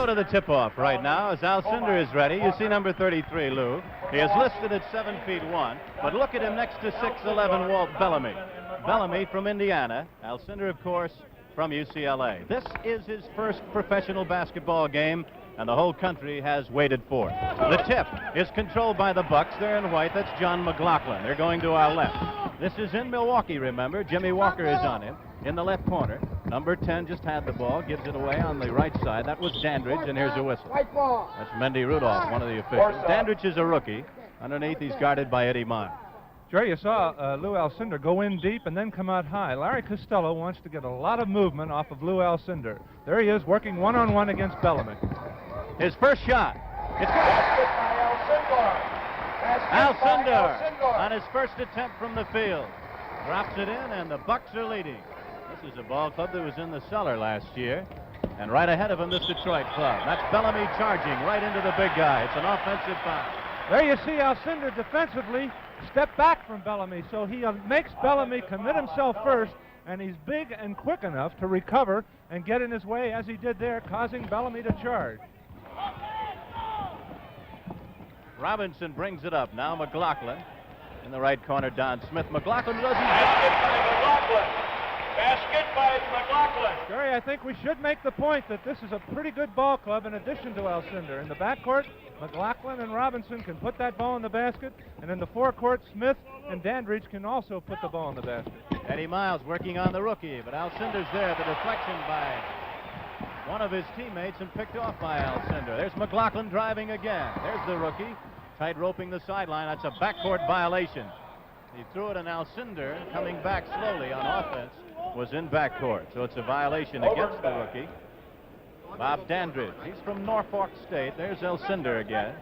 go to the tip-off right now as Alcindor is ready. You see number 33, Lou. He is listed at 7'1", but look at him next to 6'11" Walt Bellamy. Bellamy from Indiana. Alcindor, of course, from UCLA. This is his first professional basketball game, and the whole country has waited for it. The tip is controlled by the Bucks. They're in white. That's John McLaughlin. They're going to our left. This is in Milwaukee, remember. Jimmy Walker is on him in the left corner. Number 10 just had the ball, gives it away on the right side. That was Dandridge, and here's a whistle. That's Mendy Rudolph, one of the officials. Dandridge is a rookie. Underneath, he's guarded by Eddie Miles. Jerry, you saw Lou Alcindor go in deep and then come out high. Larry Costello wants to get a lot of movement off of Lou Alcindor. There he is, working one-on-one against Bellamy. His first shot. It's good. Alcindor on his first attempt from the field. Drops it in, and the Bucks are leading. This is a ball club that was in the cellar last year. And right ahead of him, this Detroit club. That's Bellamy charging right into the big guy. It's an offensive foul. There you see Alcindor defensively step back from Bellamy, so he makes Bellamy commit himself first, and he's big and quick enough to recover and get in his way as he did there, causing Bellamy to charge. Robinson brings it up. Now McLaughlin. In the right corner, Don Smith. McLaughlin does his Basket by McLaughlin. Jerry, I think we should make the point that this is a pretty good ball club in addition to Alcindor. In the backcourt, McLaughlin and Robinson can put that ball in the basket, and in the forecourt, Smith and Dandridge can also put the ball in the basket. Eddie Miles working on the rookie, but Alcindor's there. The deflection by one of his teammates and picked off by Alcindor. There's McLaughlin driving again. There's the rookie, tight roping the sideline. That's a backcourt violation. He threw it, and Alcindor, coming back slowly on offense, was in backcourt. So it's a violation against the rookie. Bob Dandridge. He's from Norfolk State. There's Alcindor again.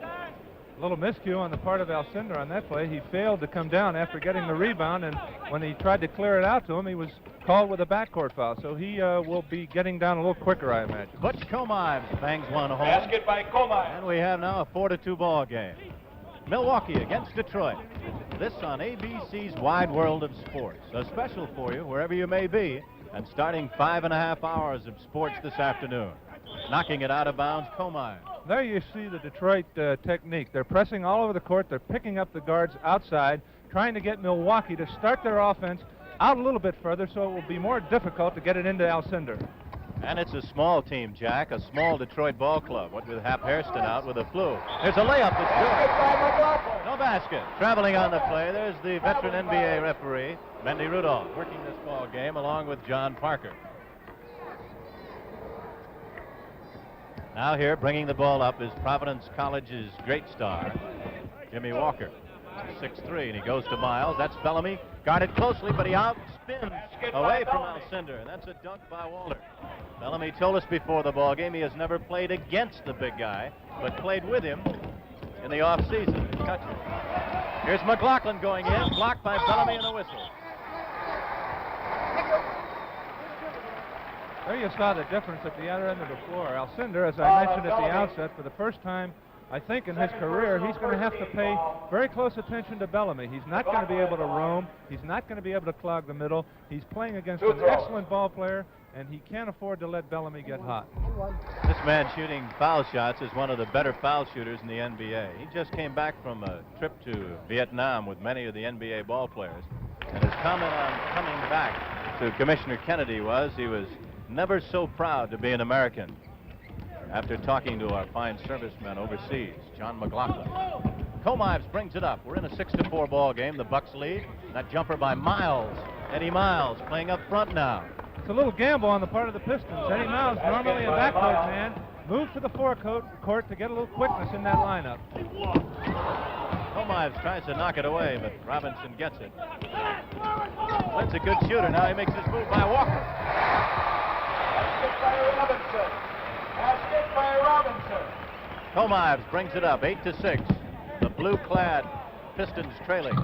A little miscue on the part of Alcindor on that play. He failed to come down after getting the rebound, and when he tried to clear it out to him, he was called with a backcourt foul. So he will be getting down a little quicker, I imagine. Butch Comives bangs one home. Basket by Comives. And we have now a 4-2 ball game. Milwaukee against Detroit. This on ABC's Wide World of Sports. A special for you wherever you may be, and starting 5.5 hours of sports this afternoon. Knocking it out of bounds, Comives. There you see the Detroit technique. They're pressing all over the court. They're picking up the guards outside, trying to get Milwaukee to start their offense out a little bit further, so it will be more difficult to get it into Alcindor. And it's a small team, Jack, a small Detroit ball club. What with Hap Hairston out with a flu. There's a layup that's good. No basket. Traveling on the play, there's the veteran NBA referee, Mendy Rudolph, working this ball game along with John Parker. Now here, bringing the ball up, is Providence College's great star, Jimmy Walker. 6'3", and he goes to Miles. That's Bellamy. Guarded closely, but he outspins away from Alcindor. And that's a dunk by Walter. Bellamy told us before the ball game he has never played against the big guy, but played with him in the offseason. Here's McLaughlin going in, blocked by Bellamy and a whistle. There you saw the difference at the other end of the floor. Alcindor, as I mentioned at the outset, for the first time, I think in his career, he's going to have to pay very close attention to Bellamy. He's not going to be able to roam. He's not going to be able to clog the middle. He's playing against an excellent ball player, and he can't afford to let Bellamy get hot. This man shooting foul shots is one of the better foul shooters in the NBA. He just came back from a trip to Vietnam with many of the NBA ball players, and his comment on coming back to Commissioner Kennedy was he was never so proud to be an American. After talking to our fine servicemen overseas, John McLaughlin. Comives brings it up. We're in a 6-4 ball game. The Bucks lead. That jumper by Miles. Eddie Miles playing up front now. It's a little gamble on the part of the Pistons. Eddie Miles, normally a backcourt man, moves to the forecourt to get a little quickness in that lineup. Comives tries to knock it away, but Robinson gets it. Flint's a good shooter. Now he makes his move by Walker. Basket by Robinson. Comives brings it up, 8-6. The blue-clad Pistons trailing.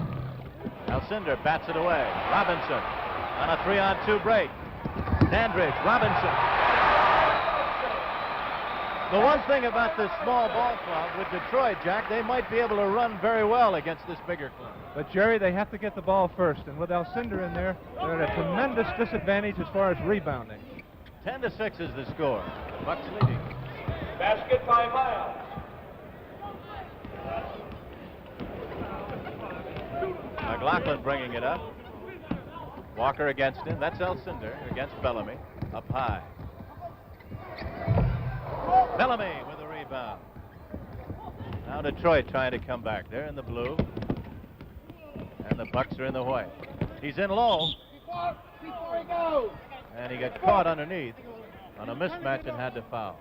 Alcindor bats it away. Robinson on a 3-on-2 break. Dandridge, Robinson. The one thing about this small ball club with Detroit, Jack, they might be able to run very well against this bigger club. But, Jerry, they have to get the ball first, and with Alcindor in there, they're at a tremendous disadvantage as far as rebounding. 10-6 is the score. The Bucks leading. Basket by Miles. McLaughlin bringing it up. Walker against him. That's Alcindor against Bellamy. Up high. Bellamy with a rebound. Now Detroit trying to come back. They're in the blue. And the Bucks are in the white. He's in low. Before he goes. And he got caught underneath on a mismatch and had to foul.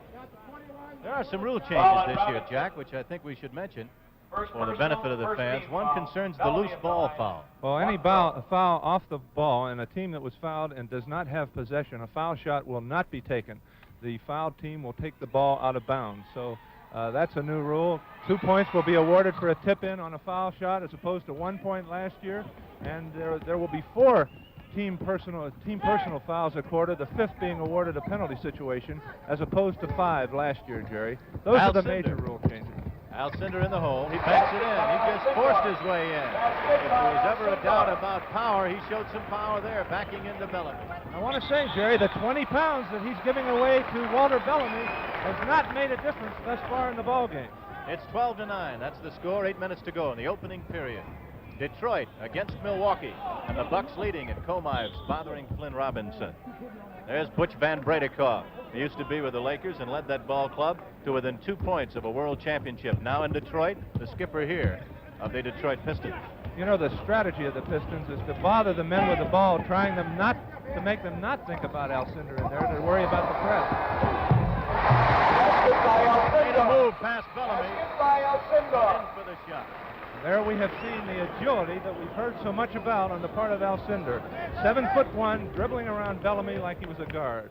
There are some rule changes this year, Jack, which I think we should mention for the benefit of the fans. One concerns the loose ball foul. Well, any foul off the ball and a team that was fouled and does not have possession, a foul shot will not be taken. The fouled team will take the ball out of bounds. So that's a new rule. 2 points will be awarded for a tip-in on a foul shot as opposed to 1 point last year. And there will be 4 team personal fouls accorded, the 5th being awarded a penalty situation as opposed to 5 last year, Jerry. Those are the major rule changes. Alcindor in the hole. He banks it in. He just forced his way in. If there was ever a doubt about power, he showed some power there, backing into Bellamy. I want to say, Jerry, the 20 pounds that he's giving away to Walter Bellamy has not made a difference thus far in the ballgame. It's 12-9. That's the score. 8 minutes to go in the opening period. Detroit against Milwaukee, and the Bucks leading at Comives, bothering Flynn Robinson. There's Butch Van Bredekoff. He used to be with the Lakers and led that ball club to within 2 points of a world championship. Now in Detroit, the skipper here of the Detroit Pistons. You know, the strategy of the Pistons is to bother the men with the ball, trying them not to make them not think about Alcindor in there, to worry about the press. Made a move past Bellamy. In for the shot. There we have seen the agility that we've heard so much about on the part of Alcindor. 7'1", dribbling around Bellamy like he was a guard.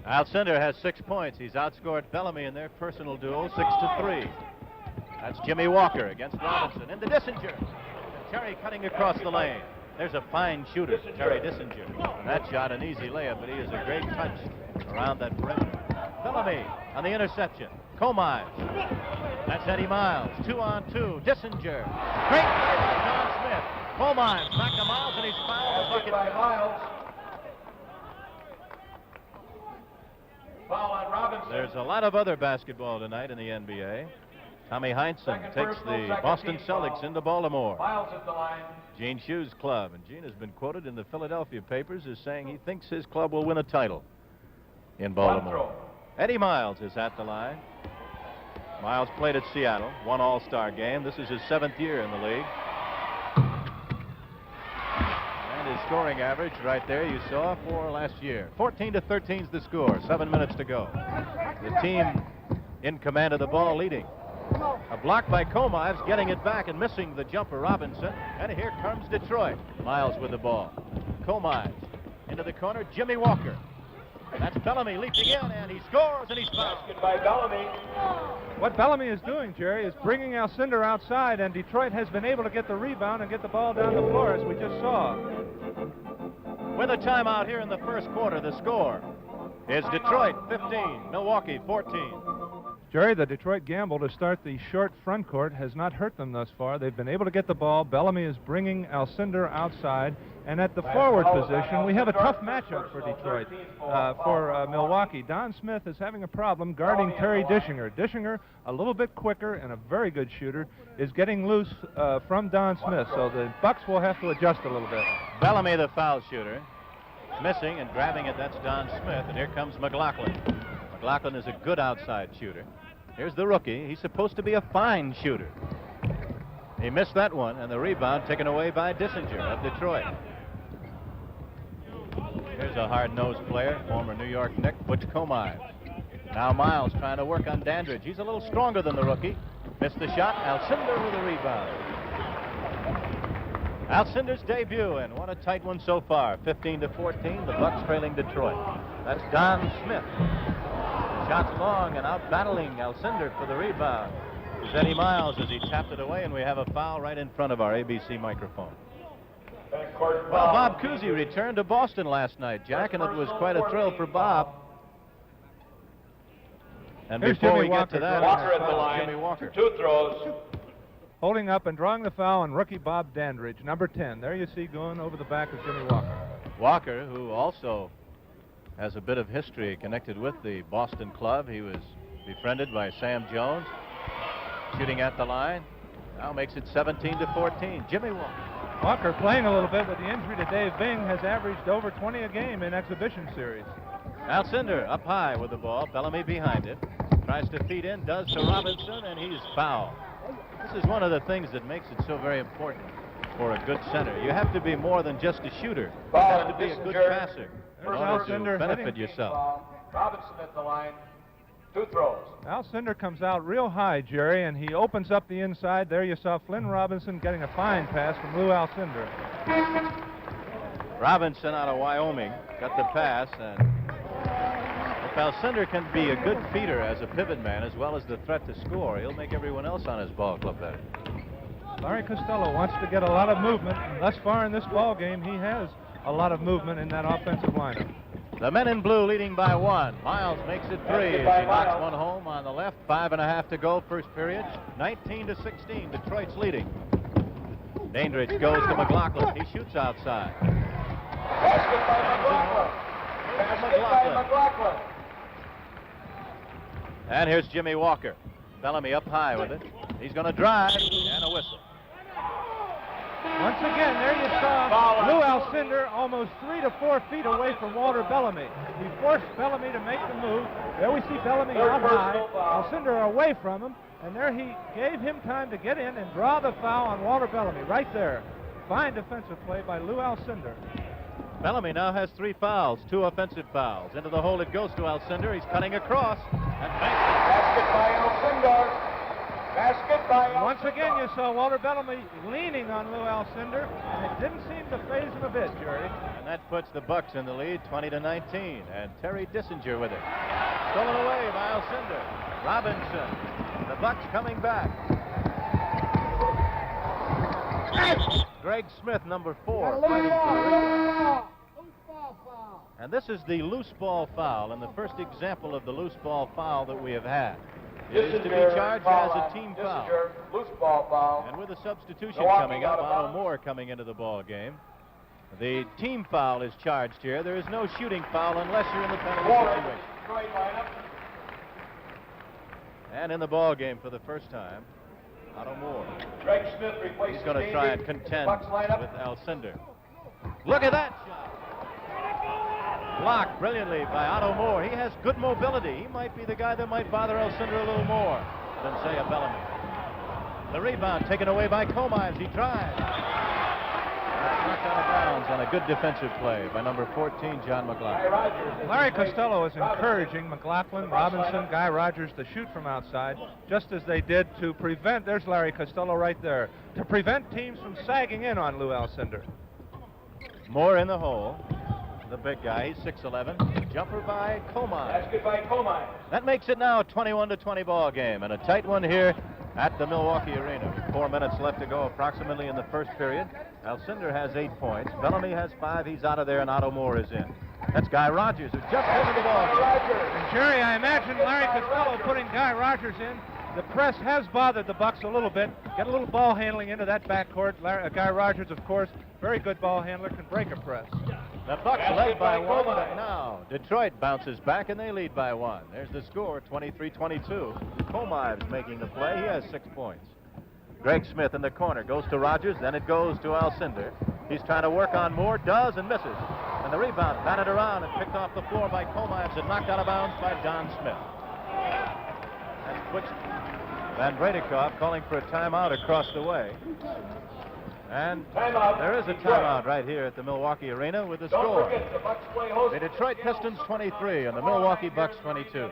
Alcindor has 6 points. He's outscored Bellamy in their personal duel 6-3. That's Jimmy Walker against Robinson. In the Dissinger. Terry cutting across the lane. There's a fine shooter, Terry Dissinger. And that shot an easy layup, but he is a great touch around that perimeter. Bellamy on the interception. Comives. That's Eddie Miles. 2-on-2. Dissinger. Great play by Don Smith. Comives back to Miles, and he's fouled the bucket by Miles. Foul on Robinson. There's a lot of other basketball tonight in the NBA. Tommy Heinsohn takes the Boston Celtics into Baltimore. Miles at the line. Gene Shue's club, and Gene has been quoted in the Philadelphia papers as saying he thinks his club will win a title in Baltimore. Eddie Miles is at the line. Miles played at Seattle, won All-Star game. This is his 7th year in the league. And his scoring average right there you saw for last year. 14-13 is the score, 7 minutes to go. The team in command of the ball leading. A block by Comives, getting it back and missing the jumper Robinson. And here comes Detroit. Miles with the ball. Comives into the corner, Jimmy Walker. That's Bellamy leaping in, and he scores, and he's fouled. Basket by Bellamy. What Bellamy is doing, Jerry, is bringing Alcindor outside, and Detroit has been able to get the rebound and get the ball down the floor, as we just saw. With a timeout here in the first quarter, the score is Detroit 15, Milwaukee 14. Jerry, the Detroit gamble to start the short front court has not hurt them thus far. They've been able to get the ball. Bellamy is bringing Alcindor outside. And at the forward position, we have a tough matchup for Detroit, for Milwaukee. Don Smith is having a problem guarding Terry Dischinger. Dischinger, a little bit quicker and a very good shooter, is getting loose from Don Smith. So the Bucks will have to adjust a little bit. Bellamy, the foul shooter, missing and grabbing it. That's Don Smith. And here comes McLaughlin. McLaughlin is a good outside shooter. Here's the rookie. He's supposed to be a fine shooter. He missed that one, and the rebound taken away by Dissinger of Detroit. Here's a hard-nosed player, former New York Knick, Butch Comives. Now Miles trying to work on Dandridge. He's a little stronger than the rookie. Missed the shot. Alcindor with a rebound. Alcindor's debut, and what a tight one so far. 15-14, the Bucks trailing Detroit. That's Don Smith. Shot's long and out battling Alcindor for the rebound. It's Eddie Miles as he tapped it away, and we have a foul right in front of our ABC microphone. Well, Bob Cousy returned to Boston last night, Jack, and it was quite a thrill for Bob. And Here's before Jimmy we Walker. get to that, Walker at the line. Jimmy Walker. 2 throws. Holding up and drawing the foul on rookie Bob Dandridge, number 10. There you see going over the back of Jimmy Walker. Walker, who also has a bit of history connected with the Boston club. He was Befriended by Sam Jones. Shooting at the line. Now makes it 17-14. Jimmy Walker. Walker playing a little bit with the injury to Dave Bing has averaged over 20 a game in exhibition series. Alcindor up high with the ball. Bellamy behind it. Tries to feed in, does to Robinson, and he's fouled. This is one of the things that makes it so very important for a good center. You have to be more than just a shooter. You have to be a good passer in order to benefit yourself. Robinson at the line. 2 throws. Alcindor comes out real high, Jerry, and he opens up the inside. There you saw Flynn Robinson getting a fine pass from Lou Alcindor. Robinson out of Wyoming got the pass, and if Alcindor can be a good feeder as a pivot man as well as the threat to score, he'll make everyone else on his ball club better. Larry Costello wants to get a lot of movement, and thus far in this ball game, he has a lot of movement in that offensive lineup. The men in blue leading by 1. Miles makes it 3 as he knocks one home on the left. 5.5 to go, first period. 19-16, Detroit's leading. Dandridge goes to McLaughlin. He shoots outside. Basket by McLaughlin. Basket by McLaughlin. And here's Jimmy Walker. Bellamy up high with it. He's going to drive, and a whistle. Once again, there you saw Lou Alcindor almost 3 to 4 feet away from Walter Bellamy. He forced Bellamy to make the move. There we see Bellamy out high, Alcindor away from him, and there he gave him time to get in and draw the foul on Walter Bellamy right there. Fine defensive play by Lou Alcindor. Bellamy now has 3 fouls, 2 offensive fouls. Into the hole it goes to Alcindor. He's cutting across and banks it. Basket by Alcindor. Basket by Alcindor. Once again, you saw Walter Bellamy leaning on Lou Alcindor, and it didn't seem to faze him a bit, Jerry. And that puts the Bucks in the lead, 20-19. And Terry Dissinger with it. Stolen away by Alcindor. Robinson. The Bucks coming back. Greg Smith, number 4. fighting for it. And this is the loose ball foul, and the first example of the loose ball foul that we have had. It is to be charged as a team foul. Loose ball foul. And with a substitution coming up, Otto Moore coming into the ball game, the team foul is charged here. There is no shooting foul unless you're in the penalty situation. And in the ball game for the first time, Otto Moore. Greg Smith replaces He's going to try and contend with Alcindor. Look at that shot. Blocked brilliantly by Otto Moore. He has good mobility. He might be the guy that might bother Alcindor a little more than, say, a Bellamy. The rebound taken away by Comides. He drives. Knocked out of bounds on a good defensive play by number 14, John McLaughlin. Larry Costello is encouraging McLaughlin, Robinson, Guy Rogers to shoot from outside, just as they did to prevent, there's Larry Costello right there, to prevent teams from sagging in on Lou Alcindor. Moore in the hole. The big guy, he's 6'11". Jumper by Comides. Basket by Comides. That makes it now a 21-20 ball game, and a tight one here at the Milwaukee Arena. 4 minutes left to go approximately in the first period. Alcindor has 8 points. Bellamy has 5. He's out of there, and Otto Moore is in. That's Guy Rogers, who just came into the ball game. And Jerry, I imagine Larry Costello putting Guy Rogers in. The press has bothered the Bucks a little bit. Get a little ball handling into that backcourt. Guy Rogers, of course, very good ball handler, can break a press. The Bucks led by 1, but now Detroit bounces back and they lead by 1. There's the score, 23-22. Comides making the play. He has 6 points. Greg Smith in the corner goes to Rogers, then it goes to Alcindor. He's trying to work on Moore, does and misses. And the rebound batted around and picked off the floor by Comides and knocked out of bounds by Don Smith. And switched. Van Bredikov calling for a timeout across the way. And there is a timeout right here at the Milwaukee Arena with the score. The Detroit Pistons 23 and the Milwaukee Bucks 22.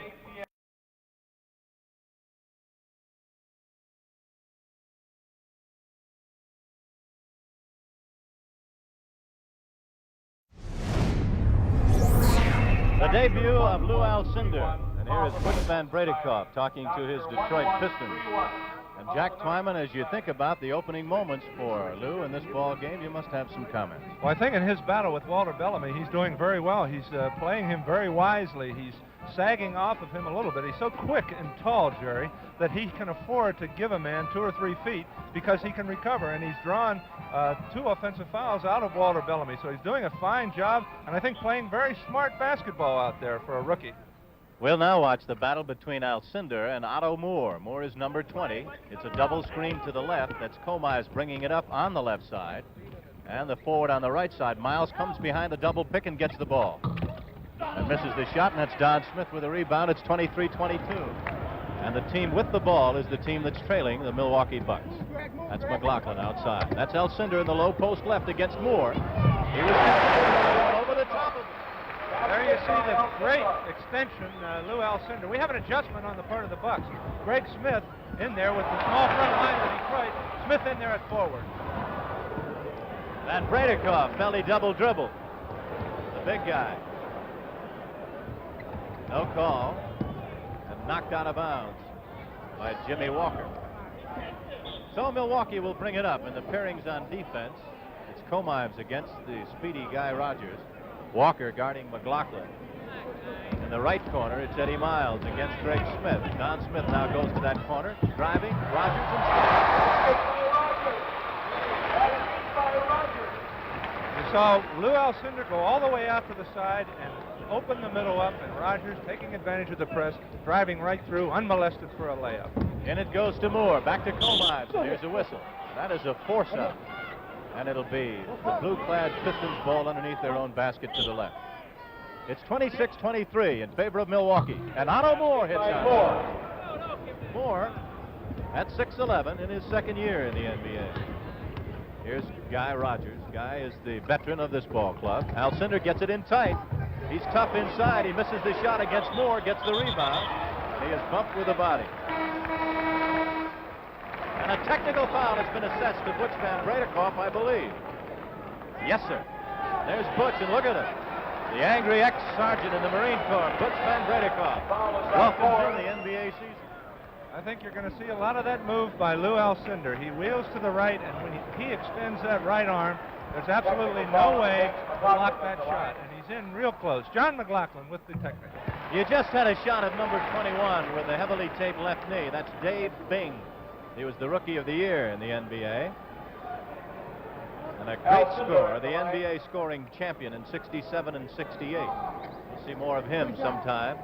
The debut of Lou Alcindor. And here is Butch Van Bredikov talking to his Detroit Pistons. And Jack Twyman, as you think about the opening moments for Lou in this ball game, you must have some comments. Well, I think in his battle with Walter Bellamy, he's doing very well. He's playing him very wisely. He's sagging off of him a little bit. He's so quick and tall, Jerry, that he can afford to give a man 2 or 3 feet because he can recover. And he's drawn 2 offensive fouls out of Walter Bellamy. So he's doing a fine job, and I think playing very smart basketball out there for a rookie. We'll now watch the battle between Alcindor and Otto Moore. Moore is number 20. It's a double screen to the left. That's Comize bringing it up on the left side. And the forward on the right side. Miles comes behind the double pick and gets the ball. And misses the shot, and that's Don Smith with a rebound. It's 23-22. And the team with the ball is the team that's trailing the Milwaukee Bucks. That's McLaughlin outside. That's Alcindor in the low post left against Moore. He was over the top of it. There you see the great extension, Lou Alcindor. We have an adjustment on the part of the Bucks. Greg Smith in there with the small front line of Detroit. Smith in there at forward. Van Bredikoff, belly double dribble. The big guy. No call. And knocked out of bounds by Jimmy Walker. So Milwaukee will bring it up, and the pairings on defense. It's Comives against the speedy Guy Rogers. Walker guarding McLaughlin. In the right corner, it's Eddie Miles against Greg Smith. Don Smith now goes to that corner, driving. Rogers and You saw Lou Alcindor go all the way out to the side and open the middle up, and Rogers taking advantage of the press, driving right through, unmolested for a layup. And it goes to Moore. Back to Comives. And here's a whistle. That is a force out. And it'll be the blue-clad Pistons ball underneath their own basket to the left. It's 26-23 in favor of Milwaukee. And Otto Moore hits out. Moore at 6'11" in his second year in the NBA. Here's Guy Rogers. Guy is the veteran of this ball club. Alcindor gets it in tight. He's tough inside. He misses the shot against Moore, gets the rebound. He is bumped with the body. And a technical foul has been assessed to Butch Van Bredikoff, I believe. Yes, sir. There's Butch, and look at him. The angry ex-sergeant in the Marine Corps, Butch Van Bredikoff. Welcome to the NBA season. I think you're going to see a lot of that move by Lou Alcindor. He wheels to the right, and when he extends that right arm, there's absolutely no way to block that shot. And he's in real close. John McLaughlin with the technical. You just had a shot of number 21 with a heavily taped left knee. That's Dave Bing. He was the Rookie of the Year in the NBA. And a great scorer, the NBA scoring champion in 67 and 68. We'll see more of him sometime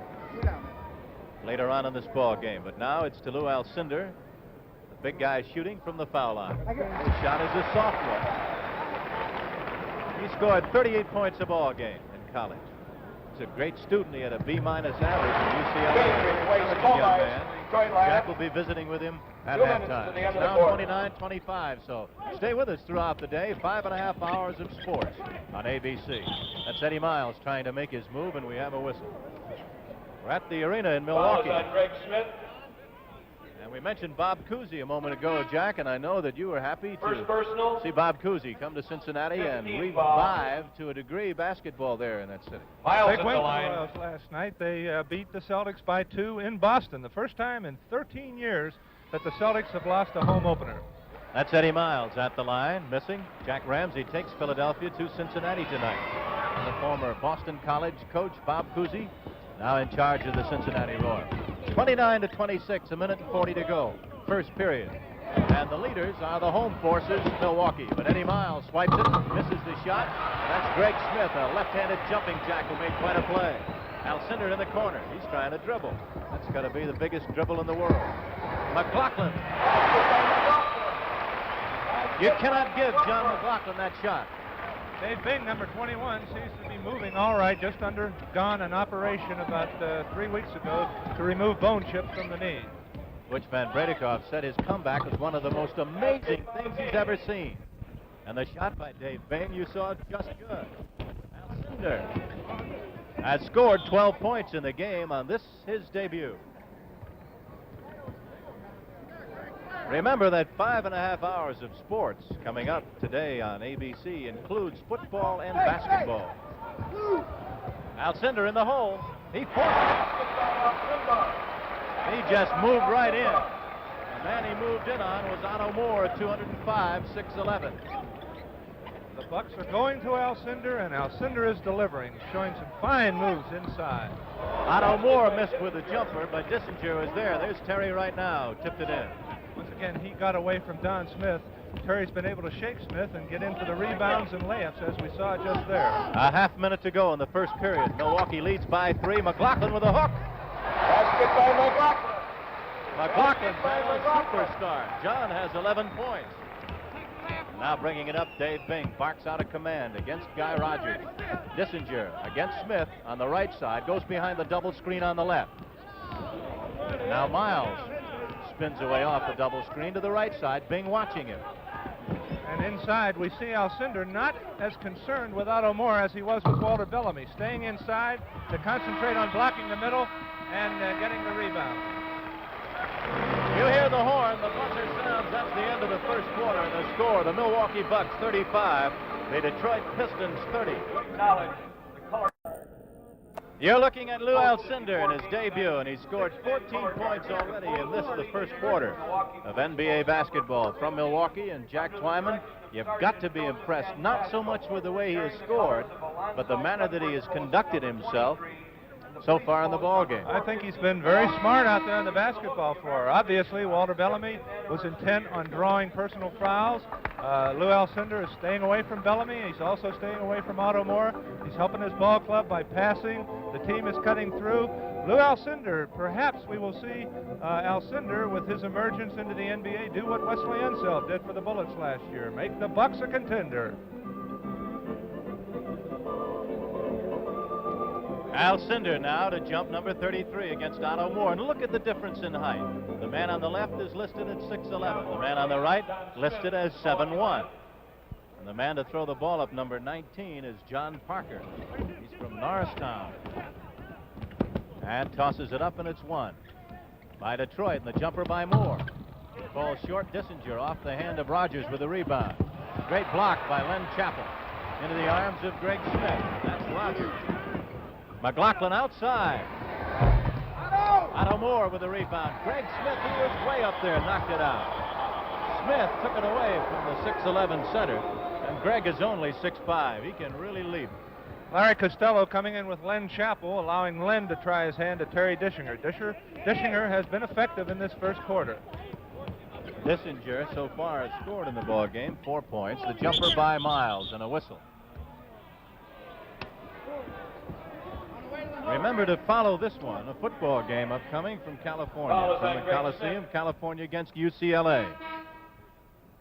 later on in this ball game. But now it's to Lou Alcindor, the big guy shooting from the foul line. His shot is a soft one. He scored 38 points a ball game in college. He's a great student. He had a B- average at UCLA. Young man. Jack will be visiting with him at halftime. It's now 29-25, so stay with us throughout the day. 5.5 hours of sports on ABC. That's Eddie Miles trying to make his move, and we have a whistle. We're at the arena in Milwaukee. Greg Smith. And we mentioned Bob Cousy a moment ago, Jack, and I know that you were happy First personal. to see Bob Cousy come to Cincinnati and revive, to a degree, basketball there in that city. Miles Big at win the for line. Royals last night. They beat the Celtics by 2 in Boston. The first time in 13 years that the Celtics have lost a home opener. That's Eddie Miles at the line, missing. Jack Ramsey takes Philadelphia to Cincinnati tonight. And the former Boston College coach, Bob Cousy, now in charge of the Cincinnati Royals. 29-26, a minute and 40 to go. First period. And the leaders are the home forces, Milwaukee. But Eddie Miles swipes it, misses the shot. And that's Greg Smith, a left-handed jumping jack who made quite a play. Alcindor in the corner. He's trying to dribble. That's got to be the biggest dribble in the world. McLaughlin. You cannot give John McLaughlin that shot. Dave Bing, number 21, seems to be moving all right, just undergone an operation about 3 weeks ago to remove bone chips from the knee. Butch Van Bredikoff said his comeback was one of the most amazing things he's ever seen. And the shot by Dave Bing, you saw just good. Alcindor has scored 12 points in the game on this, his debut. Remember that 5.5 hours of sports coming up today on ABC includes football and basketball. Alcindor in the hole. He forced it. He just moved right in. The man he moved in on was Otto Moore at 205, 6'11". The Bucks are going to Alcindor, and Alcindor is delivering, showing some fine moves inside. Otto Moore missed with a jumper, but Dissinger was there. There's Terry right now, tipped it in. Once again, he got away from Don Smith. Terry's been able to shake Smith and get into the rebounds and layups, as we saw just there. A half minute to go in the first period. Milwaukee leads by 3. McLaughlin with a hook. Basket by McLaughlin. McLaughlin's now a superstar. John has 11 points. Now bringing it up, Dave Bing barks out of command against Guy Rogers. Dissinger against Smith on the right side, goes behind the double screen on the left. Now Miles spins away off the double screen to the right side, Bing watching him. And inside, we see Alcindor not as concerned with Otto Moore as he was with Walter Bellamy, staying inside to concentrate on blocking the middle and getting the rebound. You hear the horn, the buzzer sounds. That's the end of the first quarter. The score, the Milwaukee Bucks 35, the Detroit Pistons 30. You're looking at Lou Alcindor in his debut, and he scored 14 points already in this, the first quarter of NBA basketball from Milwaukee. And Jack Twyman, you've got to be impressed, not so much with the way he has scored, but the manner that he has conducted himself so far in the ball game. I think he's been very smart out there on the basketball floor. Obviously, Walter Bellamy was intent on drawing personal fouls. Lou Alcindor is staying away from Bellamy. He's also staying away from Otto Moore. He's helping his ball club by passing. The team is cutting through. Lou Alcindor, perhaps we will see Alcindor with his emergence into the NBA do what Wesley Unseld did for the Bullets last year, make the Bucks a contender. Alcindor now to jump number 33 against Otto Moore. And look at the difference in height. The man on the left is listed at 6'11". The man on the right listed as 7'1". And the man to throw the ball up, number 19, is John Parker. He's from Norristown. And tosses it up, and it's one by Detroit. And the jumper by Moore. Ball short. Dissinger off the hand of Rogers with a rebound. Great block by Len Chappell into the arms of Greg Smith. That's Rogers. McLaughlin outside. Otto Moore with the rebound. Greg Smith, he was way up there, knocked it out. Smith took it away from the 6'11 center, and Greg is only 6'5". He can really leap. Larry Costello coming in with Len Chappell, allowing Len to try his hand at Terry Dishinger. Dishinger has been effective in this first quarter. Dissinger so far has scored in the ball game, 4 points. The jumper by Miles and a whistle. Remember to follow this one, a football game upcoming from California, from the Coliseum, California against UCLA.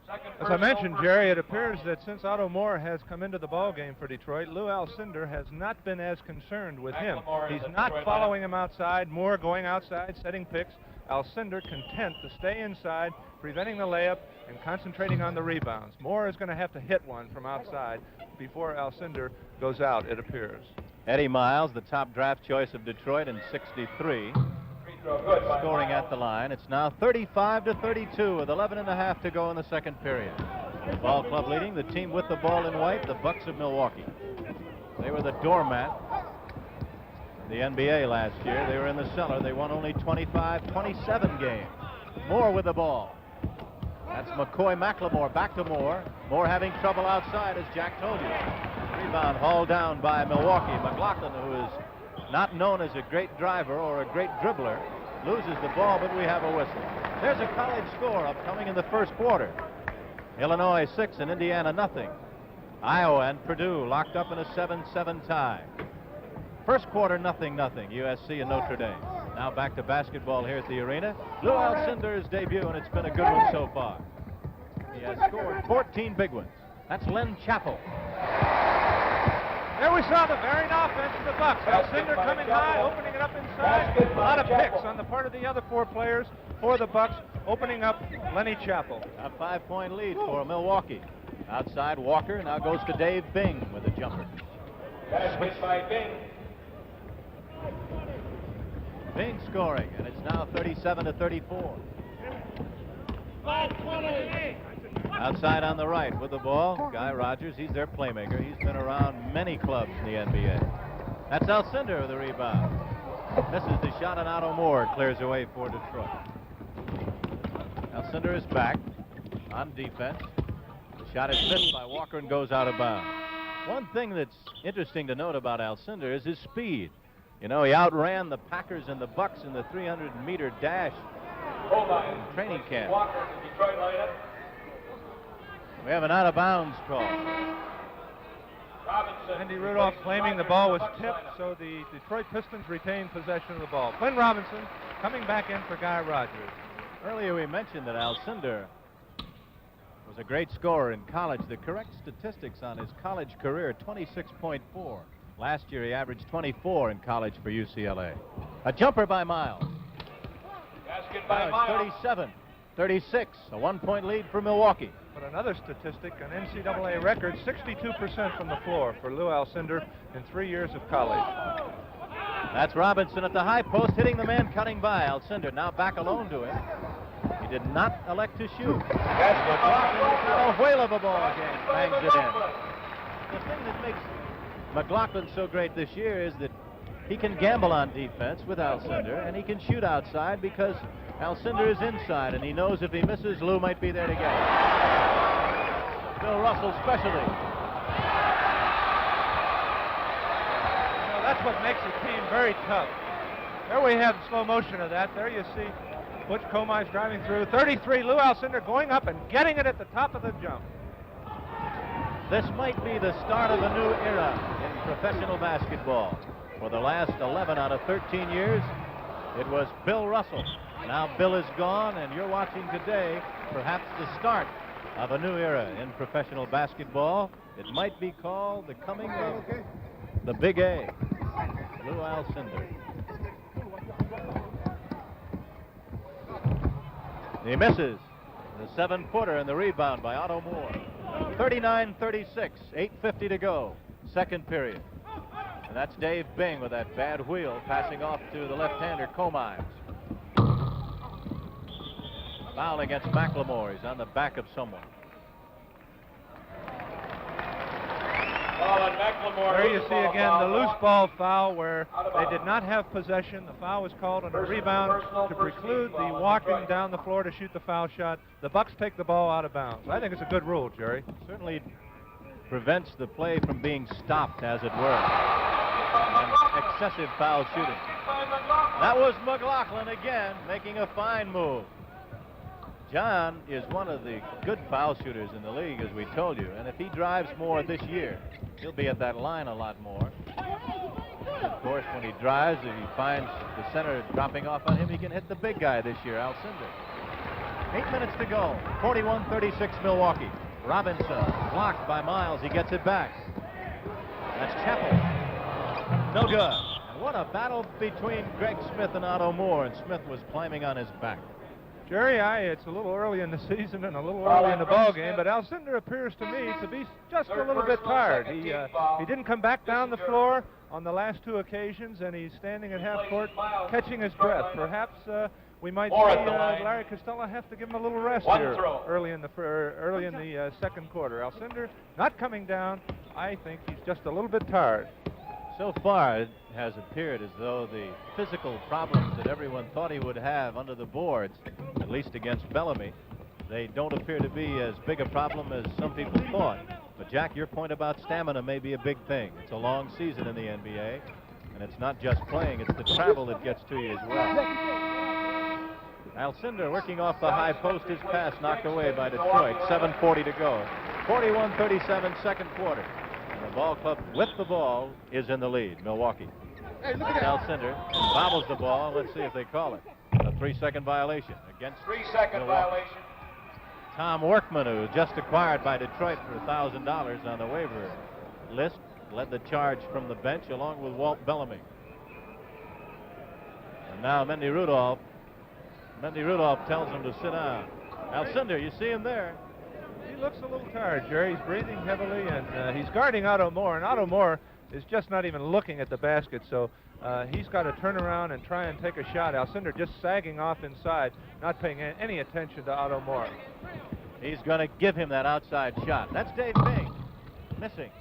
As I mentioned, Jerry, it appears that since Otto Moore has come into the ball game for Detroit, Lou Alcindor has not been as concerned with him. He's not following him outside. Moore going outside, setting picks. Alcindor content to stay inside, preventing the layup and concentrating on the rebounds. Moore is going to have to hit one from outside before Alcindor goes out, it appears. Eddie Miles, the top draft choice of Detroit in '63, scoring at the line. It's now 35-32 with 11.5 to go in the second period. The ball club leading, the team with the ball in white, the Bucks of Milwaukee. They were the doormat in the NBA last year. They were in the cellar. They won only 25-27 games. Moore with the ball. That's McCoy-McLemore back to Moore. Moore having trouble outside, as Jack told you. Rebound hauled down by Milwaukee. McLaughlin, who is not known as a great driver or a great dribbler, loses the ball, but we have a whistle. There's a college score upcoming in the first quarter. Illinois 6 and Indiana nothing. Iowa and Purdue locked up in a 7-7 tie. First quarter, 0-0, USC and Notre Dame. Now back to basketball here at the arena. Lou Alcindor's debut, and it's been a good one so far. He has scored 14 big ones. That's Len Chappell. There we saw the varied offense of the Bucks. Alcindor coming high, opening it up inside. A lot of picks on the part of the other four players for the Bucks, opening up Lenny Chappell. A 5-point lead for Milwaukee. Outside, Walker now goes to Dave Bing with a jumper. Basket by Bing. Bing scoring, and it's now 37-34. Outside on the right with the ball, Guy Rogers. He's their playmaker. He's been around many clubs in the NBA. That's Alcindor with the rebound. Misses the shot, and Otto Moore clears away for Detroit. Alcindor is back on defense. The shot is missed by Walker and goes out of bounds. One thing that's interesting to note about Alcindor is his speed. You know, he outran the Packers and the Bucks in the 300-meter dash in training camp. Walker, the Detroit lineup. We have an out-of-bounds call. Robinson. Mendy Rudolph claiming the ball was tipped, so the Detroit Pistons retain possession of the ball. Glenn Robinson coming back in for Guy Rogers. Earlier we mentioned that Alcindor was a great scorer in college. The correct statistics on his college career, 26.4. Last year he averaged 24 in college for UCLA. A jumper by Miles. Basket by Now Miles. it's 37-36, a 1-point lead for Milwaukee. But another statistic, an NCAA record, 62% from the floor for Lou Alcindor in 3 years of college. That's Robinson at the high post, hitting the man cutting by. Alcindor now back alone to him. He did not elect to shoot. A whale of a ball game. Bangs it in. The thing that makes McLaughlin so great this year is that he can gamble on defense with Alcindor, and he can shoot outside because Alcindor is inside, and he knows if he misses, Lou might be there to get it. Bill Russell's specialty. That's what makes a team very tough. There we have slow motion of that. There you see Butch Comize driving through. 33, Lou Alcindor going up and getting it at the top of the jump. This might be the start of a new era in professional basketball. For the last 11 out of 13 years, it was Bill Russell. Now Bill is gone, and you're watching today perhaps the start of a new era in professional basketball. It might be called the coming of the Big A, Lou Alcindor. He misses the 7-footer and the rebound by Otto Moore. 39-36, 8:50 to go, second period. And that's Dave Bing with that bad wheel passing off to the left-hander Comize. Foul against McLemore. He's on the back of someone. There you see again the loose ball foul where they did not have possession. The foul was called on a rebound to preclude the walking down the floor to shoot the foul shot. The Bucks take the ball out of bounds. I think it's a good rule, Jerry. Certainly prevents the play from being stopped, as it were. And excessive foul shooting. That was McLaughlin again, making a fine move. John is one of the good foul shooters in the league, as we told you, and if he drives more this year, he'll be at that line a lot more. Of course, when he drives, if he finds the center dropping off on him, he can hit the big guy this year, Alcindor. 8 minutes to go, 41-36 Milwaukee. Robinson blocked by Miles, he gets it back. That's Chappell. No good. And what a battle between Greg Smith and Otto Moore, and Smith was climbing on his back. Jerry, it's a little early in the season and a little early in the ball game, but Alcindor appears to me to be just a little bit tired. He didn't come back down the floor on the last 2 occasions, and he's standing at half court catching his breath. Perhaps we might see Larry Costello have to give him a little rest here early in the second quarter. Alcindor not coming down. I think he's just a little bit tired. So far, it has appeared as though the physical problems that everyone thought he would have under the boards, at least against Bellamy, they don't appear to be as big a problem as some people thought. But Jack, your point about stamina may be a big thing. It's a long season in the NBA, and it's not just playing, it's the travel that gets to you as well. Alcindor working off the high post, his pass knocked away by Detroit. 7:40 to go. 41-37 second quarter. The ball club with the ball is in the lead, Milwaukee. Alcindor bobbles the ball. Let's see if they call it. A 3-second violation against 3-second violation. Tom Workman, who just acquired by Detroit for $1,000 on the waiver list, led the charge from the bench along with Walt Bellamy. And now Mendy Rudolph tells him to sit down. Alcindor, you see him there. He looks a little tired, Jerry. He's breathing heavily, and he's guarding Otto Moore, and Otto Moore is just not even looking at the basket, so he's got to turn around and try and take a shot. Alcindor just sagging off inside, not paying any attention to Otto Moore. He's going to give him that outside shot. That's Dave Bing, missing.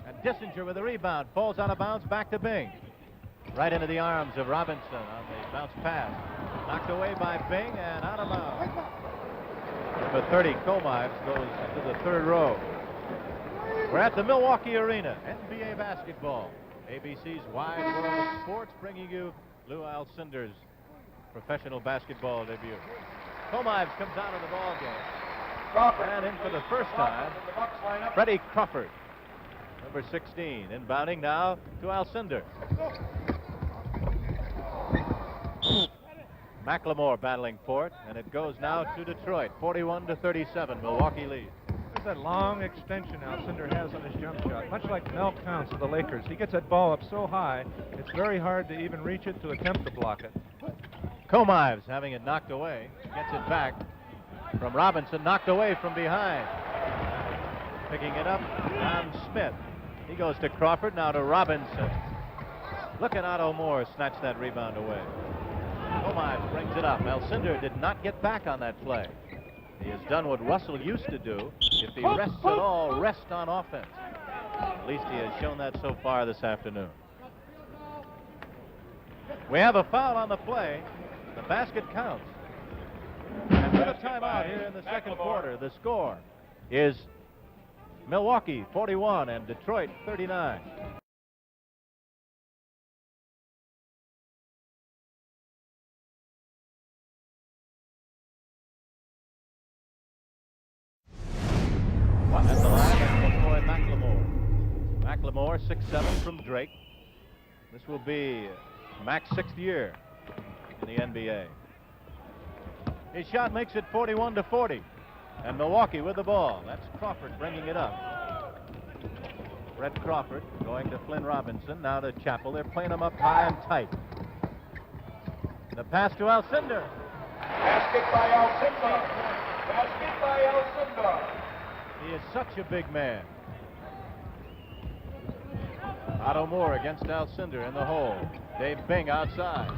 And Dissinger with a rebound, falls out of bounds, back to Bing. Right into the arms of Robinson on the bounce pass. Knocked away by Bing and out of bounds. Number 30, Comize, goes into the third row. We're at the Milwaukee Arena, NBA basketball. ABC's Wide World of Sports, bringing you Lou Alcindor's professional basketball debut. Comize comes out of the ball game. And in for the first time, Freddie Crawford. Number 16 inbounding now to Alcindor. McLemore battling for it, and it goes now to Detroit. 41-37, Milwaukee leads. There's that long extension Alcindor has on his jump shot, much like Mel Counts of the Lakers. He gets that ball up so high, it's very hard to even reach it to attempt to block it. Comives having it knocked away, gets it back from Robinson, knocked away from behind. Picking it up, Don Smith. He goes to Crawford, now to Robinson. Look at Otto Moore snatch that rebound away. Comives brings it up. Alcindor did not get back on that play. He has done what Russell used to do. If he rests at all, rest on offense. At least he has shown that so far this afternoon. We have a foul on the play. The basket counts. And with a timeout here in the second quarter, the score is Milwaukee 41 and Detroit 39. At the line, McLemore. McLemore, 6'7" from Drake. This will be Mac's 6th year in the NBA. His shot makes it 41-40. And Milwaukee with the ball. That's Crawford bringing it up. Brett Crawford going to Flynn Robinson. Now to Chappell. They're playing him up high and tight. The pass to Alcindor. Basket by Alcindor. Basket by Alcindor. He is such a big man. Otto Moore against Alcindor in the hole. Dave Bing outside.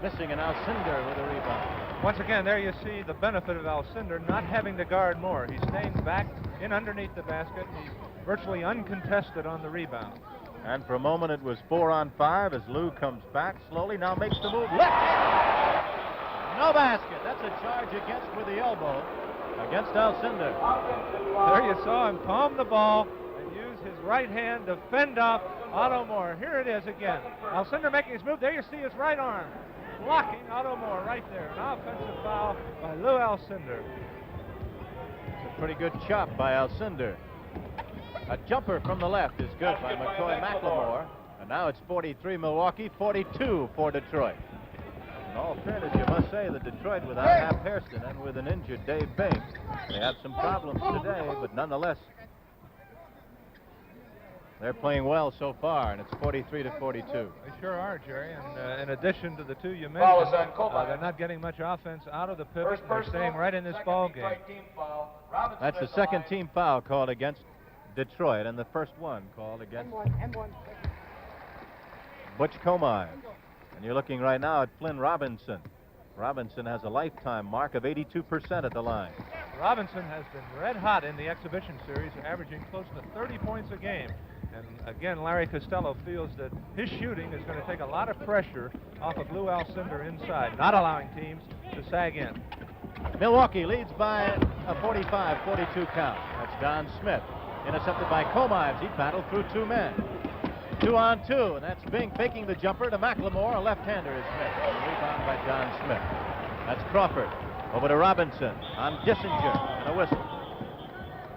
Missing an Alcindor with a rebound. Once again, there you see the benefit of Alcindor not having to guard Moore. He's staying back in underneath the basket. He's virtually uncontested on the rebound. And for a moment it was 4-on-5 as Lou comes back slowly. Now makes the move. Left. No basket. That's a charge against with the elbow against Alcindor. There you saw him palm the ball and use his right hand to fend off Otto Moore. Here it is again. Alcindor making his move. There you see his right arm blocking Otto Moore right there. An offensive foul by Lou Alcindor. It's a pretty good chop by Alcindor. A jumper from the left is good by McCoy McLemore. And now it's 43 Milwaukee, 42 for Detroit. In all fairness, you must say that Detroit, without Hap Hairston and with an injured Dave Bing, they have some problems today, but nonetheless, they're playing well so far, and it's 43-42. They sure are, Jerry. And in addition to the two you mentioned, they're not getting much offense out of the pivot. They're staying right in this ball game. That's the second team foul called against Detroit, and the first one called against Butch Comive. And you're looking right now at Flynn Robinson. Robinson has a lifetime mark of 82% at the line. Robinson has been red hot in the exhibition series, averaging close to 30 points a game. And again, Larry Costello feels that his shooting is going to take a lot of pressure off of Lou Alcindor inside, not allowing teams to sag in. Milwaukee leads by a 45-42 count. That's Don Smith. Intercepted by Comives. He battled through two men. 2-on-2, and that's Bing faking the jumper to McLemore. A left-hander is missed. A rebound by Don Smith. That's Crawford. Over to Robinson on Dissinger, and a whistle.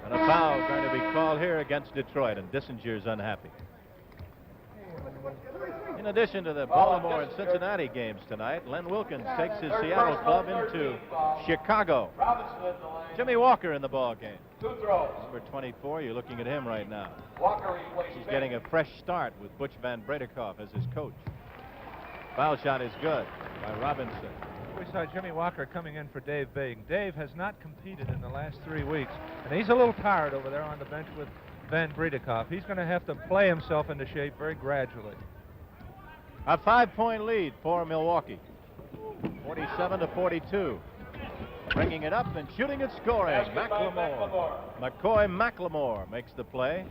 And a foul going to be called here against Detroit, and Dissinger's unhappy. In addition to the Baltimore and Cincinnati games tonight, Len Wilkins takes his Seattle club into Chicago. Jimmy Walker in the ball game. Number 24, you're looking at him right now. He's getting a fresh start with Butch Van Bredekoff as his coach. Foul shot is good by Robinson. We saw Jimmy Walker coming in for Dave Bing. Dave has not competed in the last 3 weeks, and he's a little tired over there on the bench with Van Bredekoff. He's going to have to play himself into shape very gradually. A 5-point lead for Milwaukee. 47-42. Bringing it up and shooting and scoring. McLemore. McCoy McLemore makes the play.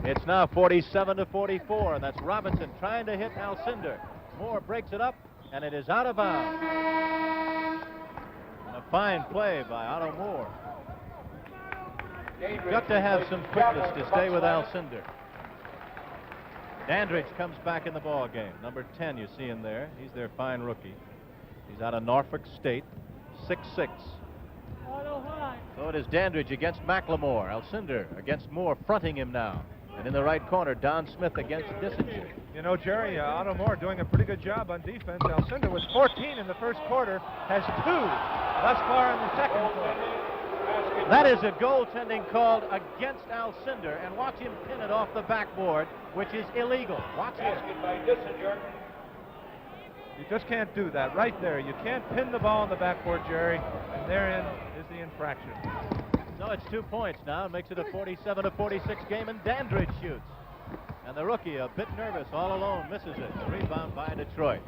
It's now 47-44, and that's Robinson trying to hit Alcindor. Moore breaks it up, and it is out of bounds. And a fine play by Otto Moore. Got to have some quickness to stay with Alcindor. Dandridge comes back in the ball game. Number 10, you see him there. He's their fine rookie. He's out of Norfolk State, 6'6". So it is Dandridge against McLemore. Alcindor against Moore, fronting him now. And in the right corner, Don Smith against Dissinger. You know, Jerry, Otto Moore doing a pretty good job on defense. Alcindor with 14 in the first quarter, has 2 thus far in the second quarter. That is a goaltending called against Alcindor, and watch him pin it off the backboard, which is illegal. Watch it. You just can't do that right there. You can't pin the ball on the backboard, Jerry, and therein is the infraction. So it's 2 points now. It makes it a 47-46 game, and Dandridge shoots. And the rookie, a bit nervous, all alone, misses it. The rebound by Detroit.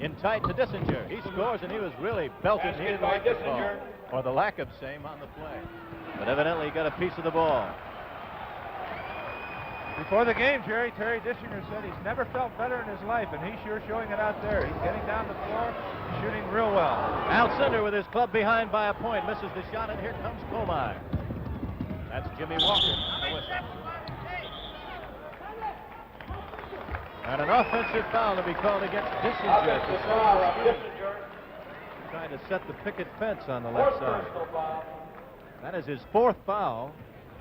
In tight to Dissinger. He scores, and he was really belted. He didn't like the ball, or the lack of same on the play. But evidently he got a piece of the ball. Before the game, Terry Dissinger said he's never felt better in his life, and he's sure showing it out there. He's getting down the floor, shooting real well. Alcindor with his club behind by a point, misses the shot, and here comes Comine. That's Jimmy Walker on the whistle. And an offensive foul to be called against Dissinger. Trying to set the picket fence on the left side. That is his 4th foul.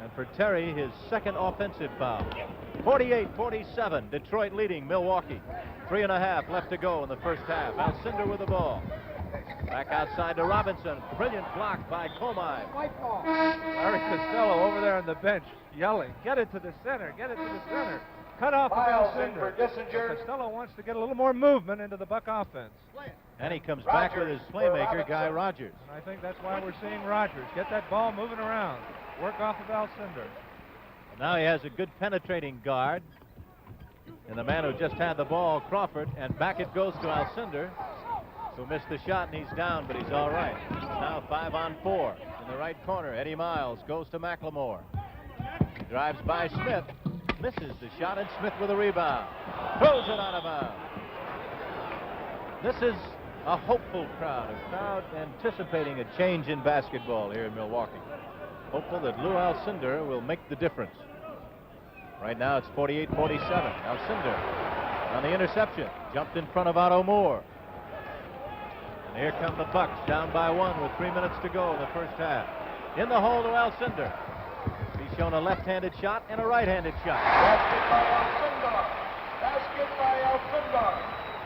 And for Terry, his 2nd offensive foul. 48-47, Detroit leading Milwaukee. 3.5 left to go in the first half. Alcindor with the ball. Back outside to Robinson. Brilliant block by Comine. Larry Costello over there on the bench yelling, get it to the center, get it to the center. Cut off of Alcindor. Costello wants to get a little more movement into the Buck offense. And he comes back with his playmaker, Guy Rogers. And I think that's why we're seeing Rogers get that ball moving around. Work off of Alcindor. Now he has a good penetrating guard. And the man who just had the ball, Crawford, and back it goes to Alcindor, who missed the shot, and he's down, but he's all right. Now 5-on-4. In the right corner, Eddie Miles goes to McLemore. Drives by Smith, misses the shot, and Smith with a rebound. Throws it out of bounds. This is a hopeful crowd, a crowd anticipating a change in basketball here in Milwaukee. Hopeful that Lou Alcindor will make the difference. Right now it's 48-47. Alcindor on the interception. Jumped in front of Otto Moore. And here come the Bucks, down by 1 with 3 minutes to go in the first half. In the hole to Alcindor. He's shown a left-handed shot and a right-handed shot. Basket by Alcindor. Basket by Alcindor.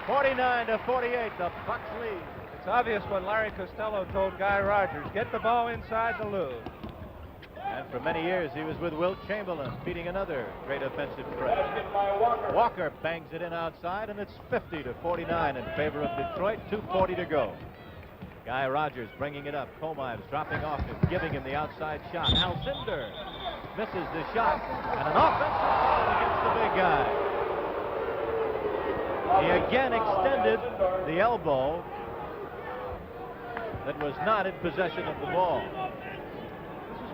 49-48, the Bucks lead. It's obvious what Larry Costello told Guy Rogers, get the ball inside the Lou. And for many years, he was with Wilt Chamberlain, feeding another great offensive threat. Basket by Walker. Walker bangs it in outside, and it's 50-49 in favor of Detroit. 2:40 to go. Guy Rogers bringing it up. Comimes dropping off him, giving him the outside shot. Alcindor misses the shot, and an offensive foul against the big guy. He again extended the elbow that was not in possession of the ball.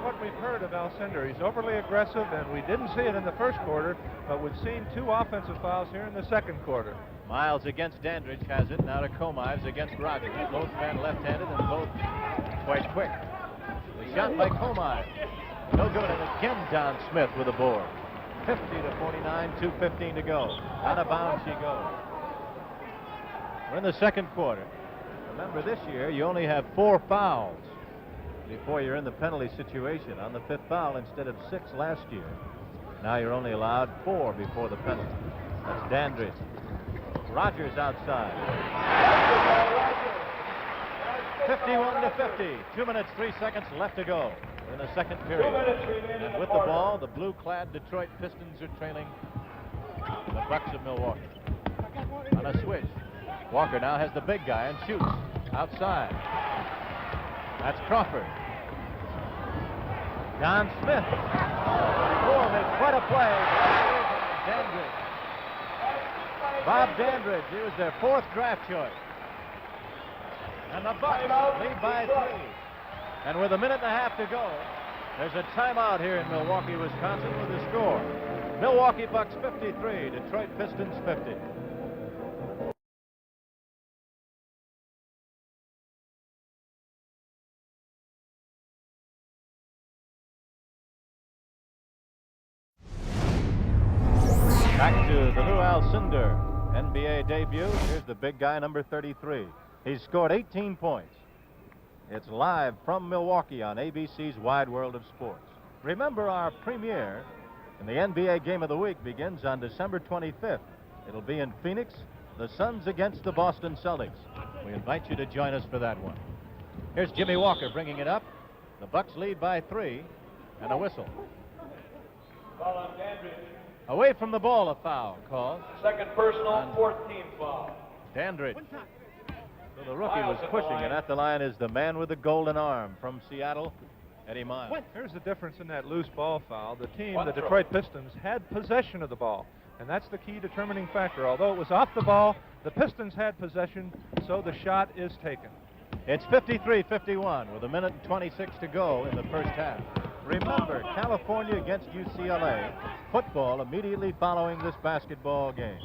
What we've heard of Alcindor. He's overly aggressive, and we didn't see it in the first quarter, but we've seen 2 offensive fouls here in the second quarter. Miles against Dandridge has it. Now to Comimes against Rogers. Both men left-handed and both quite quick. The shot by Comimes. No good, and again Don Smith with a board. 50-49, 2:15 to go. Out of bounds she goes. We're in the second quarter. Remember, this year you only have 4 fouls before you're in the penalty situation. On the 5th foul instead of 6 last year. Now you're only allowed 4 before the penalty. That's Dandridge. Rogers outside. 51-50. 2 minutes, 3 seconds left to go in the second period. And with the ball, the blue-clad Detroit Pistons are trailing the Bucks of Milwaukee. On a switch. Walker now has the big guy and shoots outside. That's Crawford. Don Smith. Oh, made quite a play. Dandridge. Bob Dandridge. He was their 4th draft choice. And the Bucks lead by 3. And with 1.5 minutes to go, there's a timeout here in Milwaukee, Wisconsin with the score. Milwaukee Bucks 53, Detroit Pistons 50. Back to the Lou Alcindor NBA debut. Here's the big guy, number 33. He's scored 18 points It's live from Milwaukee on ABC's Wide World of Sports. Remember, our premiere in the NBA Game of the Week begins on December 25th. It'll be in Phoenix, the Suns against the Boston Celtics. We invite you to join us for that one. Here's Jimmy Walker bringing it up. The Bucks lead by 3, and a whistle. Away from the ball, a foul called. Second personal, 14th foul. Dandridge. So the rookie was pushing, and at the line is the man with the golden arm from Seattle, Eddie Miles. Here's the difference in that loose ball foul. The team, the Detroit Pistons, had possession of the ball, and that's the key determining factor. Although it was off the ball, the Pistons had possession, so the shot is taken. It's 53-51 with 1:26 to go in the first half. Remember, California against UCLA, football immediately following this basketball game.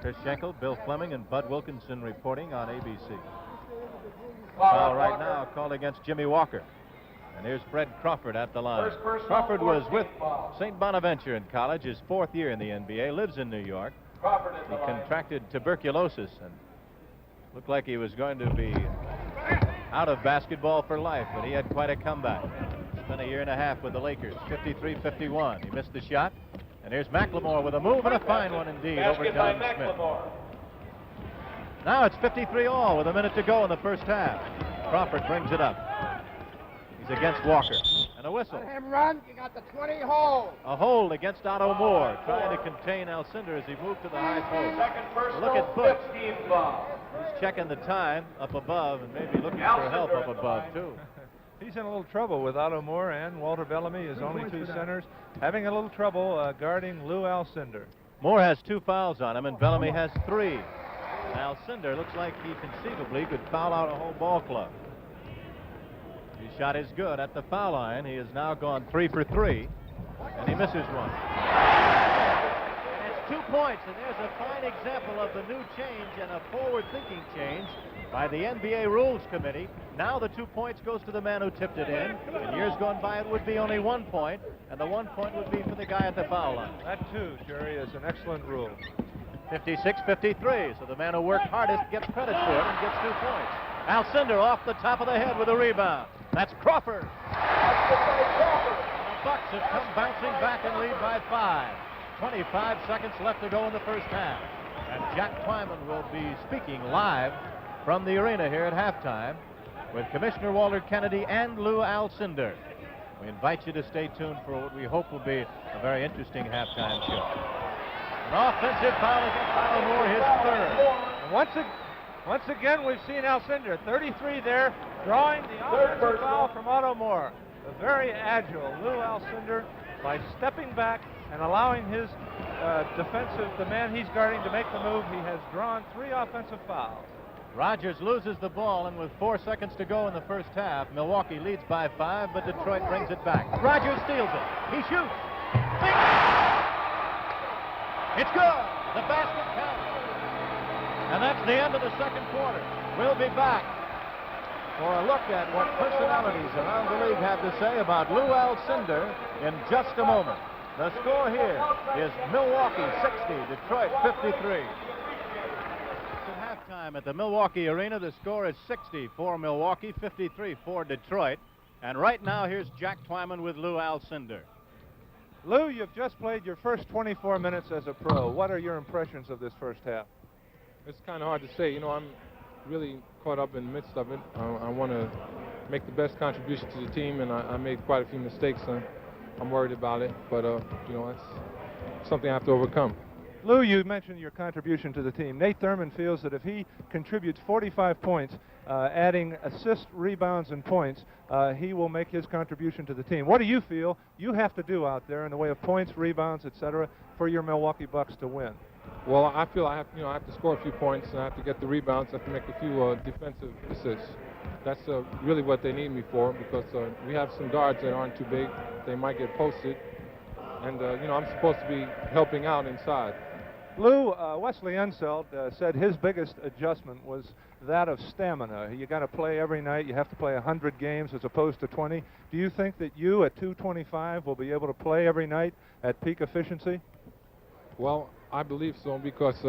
Chris Schenkel, Bill Fleming, and Bud Wilkinson reporting on ABC. Foul right now called against Jimmy Walker. And here's Fred Crawford at the line. Crawford was with St. Bonaventure in college, his 4th year in the NBA, lives in New York. He contracted tuberculosis and looked like he was going to be out of basketball for life, but he had quite a comeback. Spent a year and a half with the Lakers. 53-51. He missed the shot. And here's McLemore with a move, and a fine one indeed over Don Smith. Now it's 53-all with 1 minute to go in the first half. Crawford brings it up. He's against Walker. And a whistle. Let him run. You got the 20 hold. A hold against Otto Moore, trying to contain Alcindor as he moved to the high post. Second personal, Look at Butch. 15th foul. He's checking the time up above and maybe looking for help up above, too. He's in a little trouble with Otto Moore and Walter Bellamy, his only 2 centers, having a little trouble guarding Lou Alcindor. Moore has 2 fouls on him, and Bellamy has 3. And Alcindor looks like he conceivably could foul out a whole ball club. His shot is good at the foul line. He has now gone 3 for 3, and he misses one. And it's 2 points, and there's a fine example of the new change and a forward-thinking change by the NBA Rules Committee. Now the 2 points goes to the man who tipped it in. In years gone by, it would be only 1 point, and the 1 point would be for the guy at the foul line. That, too, Jerry, is an excellent rule. 56-53, so the man who worked hardest gets credit for it and gets 2 points. Alcindor off the top of the head with a rebound. That's Crawford. The Bucks have come bouncing back and lead by 5. 25 seconds left to go in the first half. And Jack Twyman will be speaking live from the arena here at halftime with Commissioner Walter Kennedy and Lou Alcindor. We invite you to stay tuned for what we hope will be a very interesting halftime show. An offensive foul against Otto Moore, his 3rd. And once again, we've seen Alcindor, 33 there, drawing the offensive foul from Otto Moore. A very agile Lou Alcindor, by stepping back and allowing his the man he's guarding to make the move, he has drawn 3 offensive fouls. Rogers loses the ball, and with 4 seconds to go in the first half, Milwaukee leads by 5, but Detroit brings it back. Rogers steals it. He shoots. It's good. The basket counts. And that's the end of the second quarter. We'll be back for a look at what personalities around the league have to say about Lou Alcindor in just a moment. The score here is Milwaukee 60, Detroit 53. Halftime at the Milwaukee Arena. The score is 60 for Milwaukee, 53 for Detroit. And right now, here's Jack Twyman with Lou Alcindor. Lou, you've just played your first 24 minutes as a pro. What are your impressions of this first half? It's kind of hard to say. You know, I'm really caught up in the midst of it. I want to make the best contribution to the team, and I made quite a few mistakes. I'm worried about it, but you know, it's something I have to overcome. Lou, you mentioned your contribution to the team. Nate Thurman feels that if he contributes 45 points, adding assists, rebounds, and points, he will make his contribution to the team. What do you feel you have to do out there in the way of points, rebounds, etc., for your Milwaukee Bucks to win? Well, I feel I have to score a few points, and I have to get the rebounds. I have to make a few defensive assists. That's really what they need me for, because we have some guards that aren't too big. They might get posted, and you know, I'm supposed to be helping out inside. Lou, Wesley Unseld said his biggest adjustment was that of stamina. You got to play every night. You have to play 100 games as opposed to 20. Do you think that you at 225 will be able to play every night at peak efficiency? Well, I believe so, because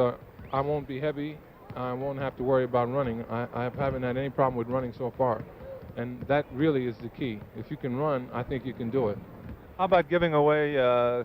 I won't be heavy. I won't have to worry about running. I haven't had any problem with running so far. And that really is the key. If you can run, I think you can do it. How about giving away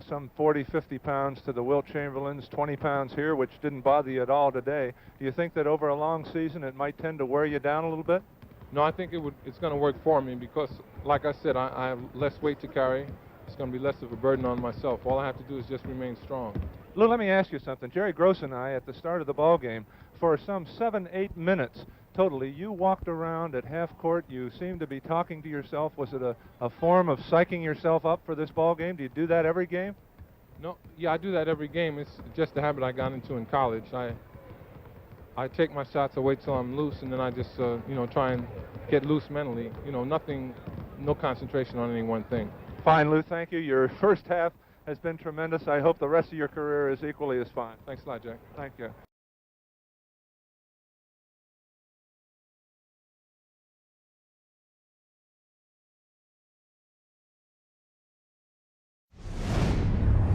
some 40, 50 pounds to the Wilt Chamberlains, 20 pounds here, which didn't bother you at all today? Do you think that over a long season it might tend to wear you down a little bit? No, I think it's going to work for me because, like I said, I have less weight to carry. It's going to be less of a burden on myself. All I have to do is just remain strong. Lou, let me ask you something. Jerry Gross and I, at the start of the ball game, for some 7-8 minutes totally, you walked around at half court. You seemed to be talking to yourself. Was it a form of psyching yourself up for this ball game? Do you do that every game? No, yeah, I do that every game. It's just a habit I got into in college. I take my shots, I wait till I'm loose, and then I just, try and get loose mentally. No concentration on any one thing. Fine, Lou, thank you. Your first half has been tremendous. I hope the rest of your career is equally as fine. Thanks a lot, Jack. Thank you.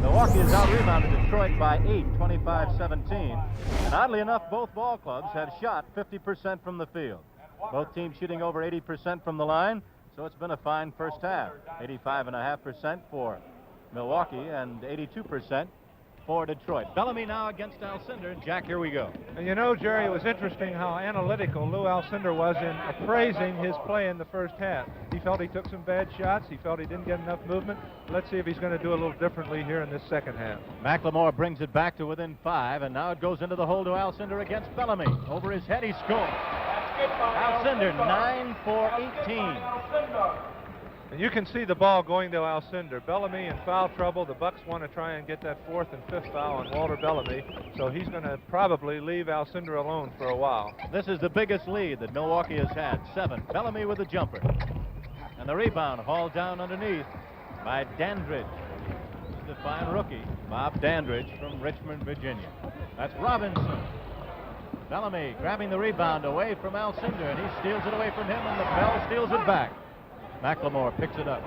Milwaukee has out-rebounded Detroit by 8, 25-17. And oddly enough, both ball clubs have shot 50% from the field. Both teams shooting over 80% from the line, so it's been a fine first half. 85.5% for Milwaukee and 82% for Detroit. Bellamy now against Alcindor. Jack, here we go. And you know, Jerry, it was interesting how analytical Lou Alcindor was in appraising his play in the first half. He felt he took some bad shots. He felt he didn't get enough movement. Let's see if he's going to do a little differently here in this second half. McLemore brings it back to within 5, and now it goes into the hole to Alcindor against Bellamy. Over his head, he scores. Alcindor, 9 for 18. And you can see the ball going to Alcindor. Bellamy in foul trouble. The Bucks want to try and get that fourth and fifth foul on Walter Bellamy, so he's going to probably leave Alcindor alone for a while. This is the biggest lead that Milwaukee has had, 7. Bellamy with the jumper. And the rebound hauled down underneath by Dandridge. The fine rookie, Bob Dandridge from Richmond, Virginia. That's Robinson. Bellamy grabbing the rebound away from Alcindor, and he steals it away from him, and the Bell steals it back. McLemore picks it up.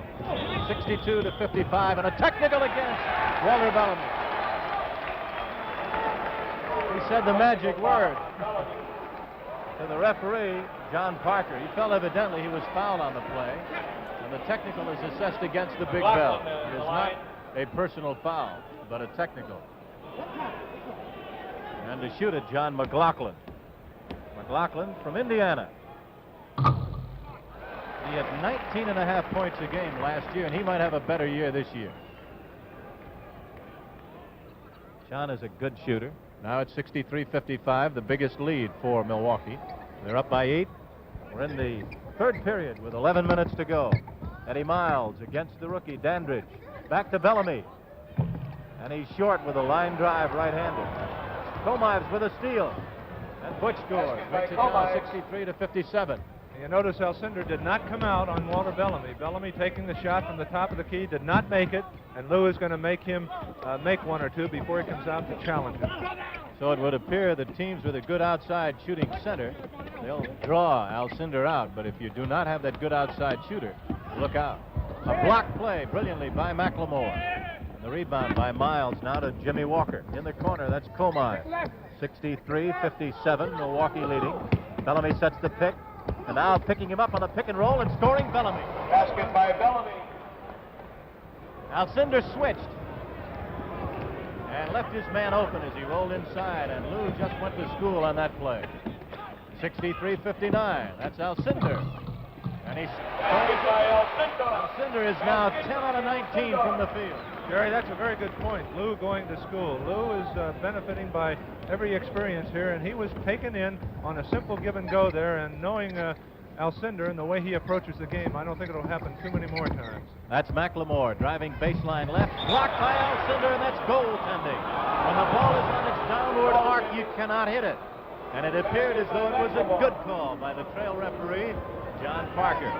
62-55, and a technical against Walter Bellamy. He said the magic word to the referee, John Parker. He felt evidently he was fouled on the play, and the technical is assessed against the Big Bell. It is not a personal foul, but a technical. And to shoot it, John McLaughlin. McLaughlin from Indiana. He had 19.5 points a game last year, and he might have a better year this year. John is a good shooter. Now it's 63-55, the biggest lead for Milwaukee. They're up by 8. We're in the third period with 11 minutes to go. Eddie Miles against the rookie, Dandridge. Back to Bellamy. And he's short with a line drive right-handed. Comives with a steal. And Butch scores. Makes it now 63-57. You notice Alcindor did not come out on Walter Bellamy. Bellamy taking the shot from the top of the key, did not make it, and Lou is going to make him make one or two before he comes out to challenge him. So it would appear that teams with a good outside shooting center, they'll draw Alcindor out, but if you do not have that good outside shooter, look out. A block play brilliantly by McLemore. And the rebound by Miles now to Jimmy Walker. In the corner, that's Comine. 63-57, Milwaukee leading. Bellamy sets the pick. And now picking him up on the pick and roll and scoring Bellamy. Basket by Bellamy. Alcindor switched and left his man open as he rolled inside, and Lou just went to school on that play. 63-59, that's Alcindor. And he's Alcindor is now 10 out of 19 from the field. Jerry, that's a very good point. Lou going to school. Lou is benefiting by every experience here, and he was taken in on a simple give and go there, and knowing Alcindor and the way he approaches the game, I don't think it'll happen too many more times. That's McLemore driving baseline left, blocked by Alcindor, and that's goaltending. When the ball is on its downward arc, you cannot hit it. And it appeared as though it was a good call by the trail referee, John Parker.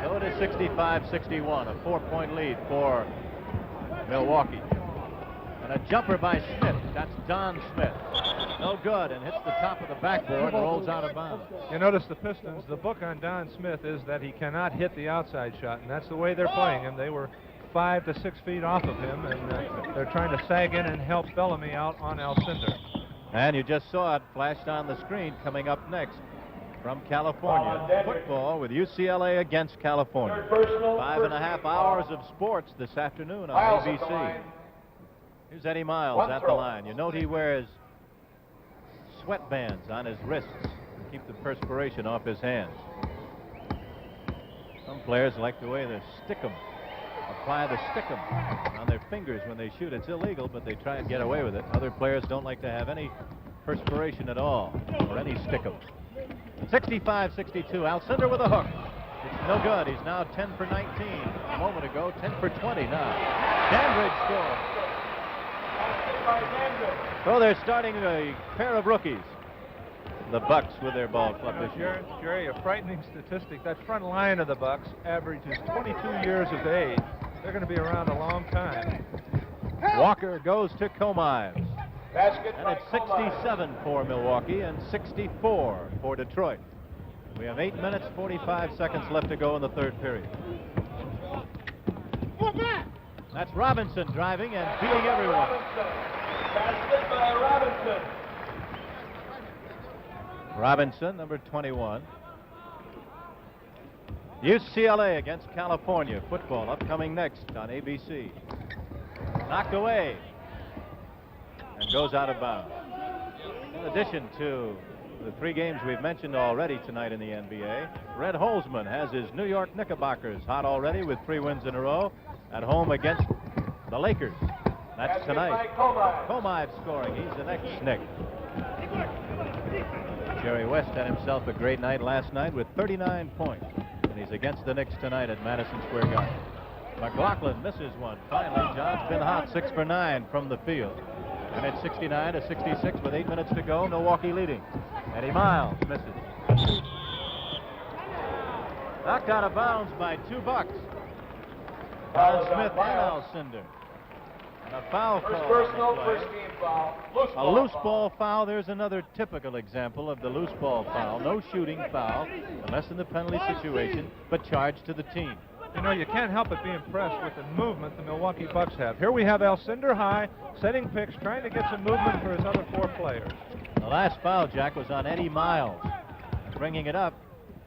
So it is 65-61, a 4-point lead for Milwaukee. And a jumper by Smith. That's Don Smith. No good, and hits the top of the backboard and rolls out of bounds. You notice the Pistons, the book on Don Smith is that he cannot hit the outside shot, and that's the way they're playing him. They were 5 to 6 feet off of him, and they're trying to sag in and help Bellamy out on Alcindor. And you just saw it flashed on the screen coming up next. from California. Football with UCLA against California. 5.5 hours of sports this afternoon on ABC. Here's Eddie Miles at the line. You note he wears sweatbands on his wrists to keep the perspiration off his hands. Some players like the way they apply the stickum on their fingers when they shoot. It's illegal, but they try and get away with it. Other players don't like to have any perspiration at all, or any stickum. 65-62, Alcindor with a hook. It's no good. He's now 10 for 19. A moment ago, 10 for 20 now. Dandridge scores. So they're starting a pair of rookies. The Bucks with their ball club this year. Jerry, a frightening statistic. That front line of the Bucks averages 22 years of age. They're going to be around a long time. Walker goes to Comives. And it's 67 for Milwaukee and 64 for Detroit. We have 8 minutes, 45 seconds left to go in the third period. That's Robinson driving and beating everyone. Basket by Robinson. Robinson, number 21. UCLA against California. Football upcoming next on ABC. Knocked away and goes out of bounds. In addition to the 3 games we've mentioned already tonight in the NBA, Red Holzman has his New York Knickerbockers hot already with 3 wins in a row at home against the Lakers. That's tonight. Comives scoring. He's the next Knick. Jerry West had himself a great night last night with 39 points. And he's against the Knicks tonight at Madison Square Garden. McLaughlin misses one. Finally, John's been hot, 6 for 9 from the field. And it's 69-66 with 8 minutes to go. Milwaukee leading. Eddie Miles misses. Knocked out of bounds by 2 Bucks. Don Smith and Alcindor. And a foul call. Personal, first team foul. A loose ball foul. There's another typical example of the loose ball foul. No shooting foul, unless in the penalty situation, but charged to the team. You know, you can't help but be impressed with the movement the Milwaukee Bucks have. Here we have Alcindor high, setting picks, trying to get some movement for his other 4 players. The last foul, Jack, was on Eddie Miles. And bringing it up,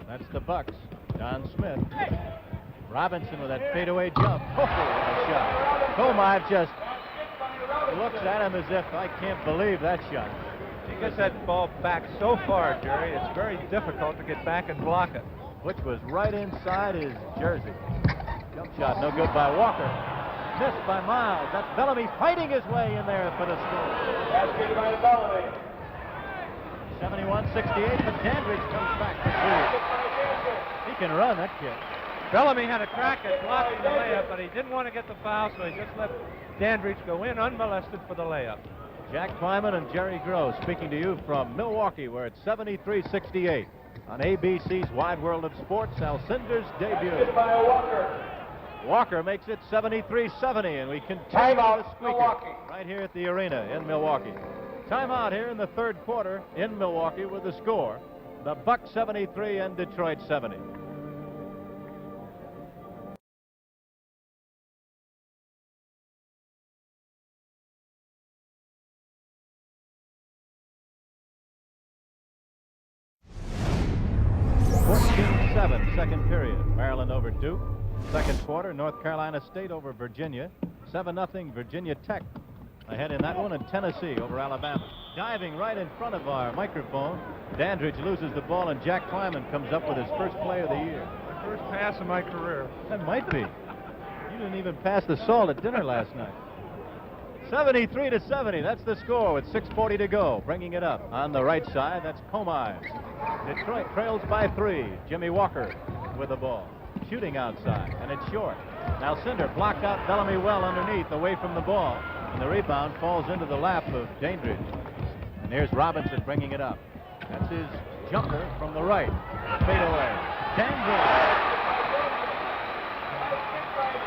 that's the Bucks. Don Smith. Robinson with that fadeaway jump. Oh, what a shot. Comive just looks at him as if, I can't believe that shot. He gets that ball back so far, Jerry, it's very difficult to get back and block it. Which was right inside his jersey. Jump shot, no good by Walker. Missed by Miles. That's Bellamy fighting his way in there for the score. Basket by Bellamy. 71-68, but Dandridge comes back for 2. He can run, that kid. Bellamy had a crack at blocking the layup, but he didn't want to get the foul, so he just let Dandridge go in unmolested for the layup. Jack Kleiman and Jerry Gross speaking to you from Milwaukee, where it's 73-68. On ABC's Wide World of Sports, Alcindor's debut. Walker makes it 73-70, and we continue the squeaker right here at the arena in Milwaukee. Timeout here in the third quarter in Milwaukee with the score. The Bucks 73 and Detroit 70. Second period. Maryland over Duke. Second quarter, North Carolina State over Virginia. 7-0 Virginia Tech ahead in that one, and Tennessee over Alabama. Diving right in front of our microphone, Dandridge loses the ball, and Jack Kleiman comes up with his first play of the year. My first pass of my career. That might be. You didn't even pass the salt at dinner last night. 73-70, that's the score with 6:40 to go. Bringing it up on the right side, that's Comives. Detroit trails by 3. Jimmy Walker with the ball. Shooting outside, and it's short. Alcindor blocked out Bellamy well underneath, away from the ball. And the rebound falls into the lap of Dandridge. And here's Robinson bringing it up. That's his jumper from the right. Fade away.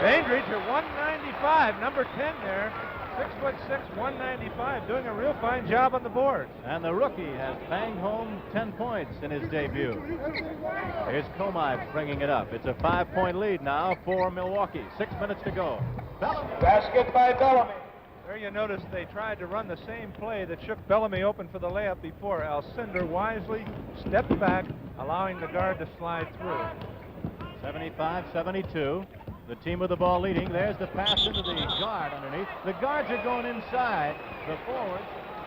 Dandridge at 195, number 10 there. 6'6", 195, doing a real fine job on the board. And the rookie has banged home 10 points in his debut. Here's Comives bringing it up. It's a 5-point lead now for Milwaukee. 6 minutes to go. Basket by Bellamy. There you notice they tried to run the same play that shook Bellamy open for the layup before. Alcindor wisely stepped back, allowing the guard to slide through. 75-72. The team with the ball leading. There's the pass into the guard underneath. The guards are going inside the forwards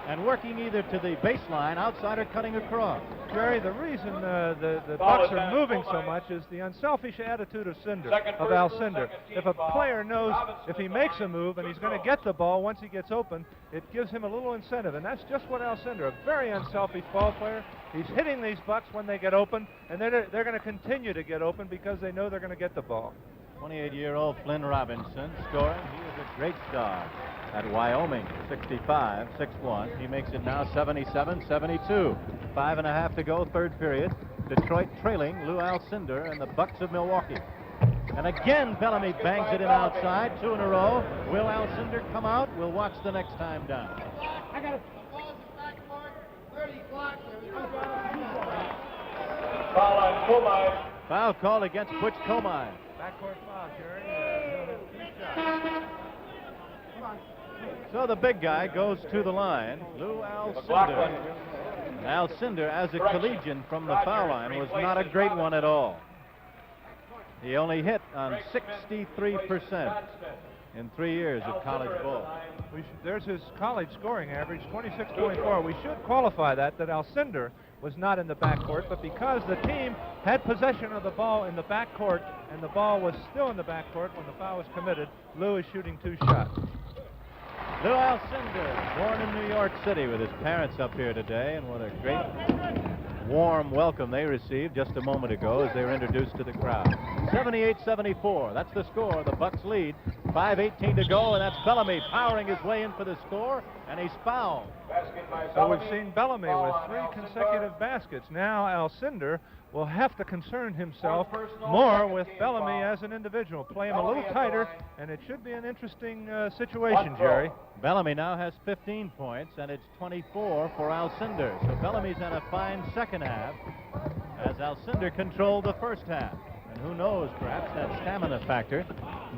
and working either to the baseline, outside, or cutting across. Jerry, the reason the Bucks are moving so much is the unselfish attitude of Alcindor. If a player knows if he makes a move and he's going to get the ball once he gets open, it gives him a little incentive, and that's just what Alcindor, a very unselfish ball player. He's hitting these Bucks when they get open, and they're going to continue to get open because they know they're going to get the ball. 28-year-old Flynn Robinson scoring. He is a great star at Wyoming, 65, 6'1". He makes it now 77-72. 5.5 to go, third period. Detroit trailing Lou Alcindor and the Bucks of Milwaukee. And again, Bellamy bangs it in outside, 2 in a row. Will Alcindor come out? We'll watch the next time down. I got it. The ball's in backcourt. 30 blocks. Foul on Komai. Foul called against Butch Komai. Backcourt foul, Jerry. So the big guy goes to the line. Lou Alcindor. Alcindor, as a collegian from the foul line, was not a great one at all. He only hit on 63% in 3 years of college ball. There's his college scoring average, 26.4. We should qualify that Alcindor was not in the backcourt, but because the team had possession of the ball in the backcourt and the ball was still in the backcourt when the foul was committed, Lou is shooting 2 shots. Lou Alcindor, born in New York City with his parents up here today, and what a great warm welcome they received just a moment ago as they were introduced to the crowd. 78-74, that's the score. The Bucks lead. 5:18 to go, and that's Bellamy powering his way in for the score, and he's fouled. So we've seen Bellamy with 3 consecutive baskets. Now Alcindor will have to concern himself more with Bellamy as an individual. Play him a little tighter, and it should be an interesting situation, Jerry. Bellamy now has 15 points, and it's 24 for Alcindor. So Bellamy's had a fine second half as Alcindor controlled the first half. And who knows, perhaps that stamina factor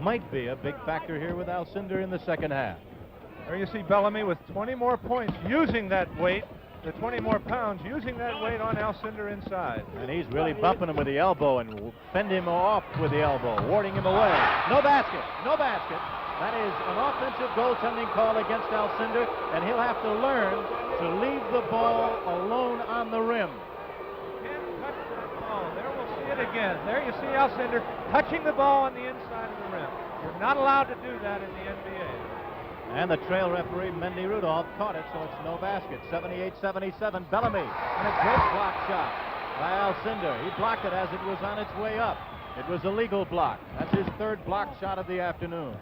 might be a big factor here with Alcindor in the second half. There you see Bellamy with 20 more points using that weight, the 20 more pounds, using that weight on Alcindor inside. And he's really bumping him with the elbow and fend him off with the elbow, warding him away. No basket, no basket. That is an offensive goaltending call against Alcindor, and he'll have to learn to leave the ball alone on the rim. Can't touch that ball. There we'll see it again. There you see Alcindor touching the ball on the inside of the rim. You're not allowed to do that in the NBA. And the trail referee, Mendy Rudolph, caught it, so it's no basket. 78-77, Bellamy. And a great block shot by Alcindor. He blocked it as it was on its way up. It was a legal block. That's his 3rd block shot of the afternoon.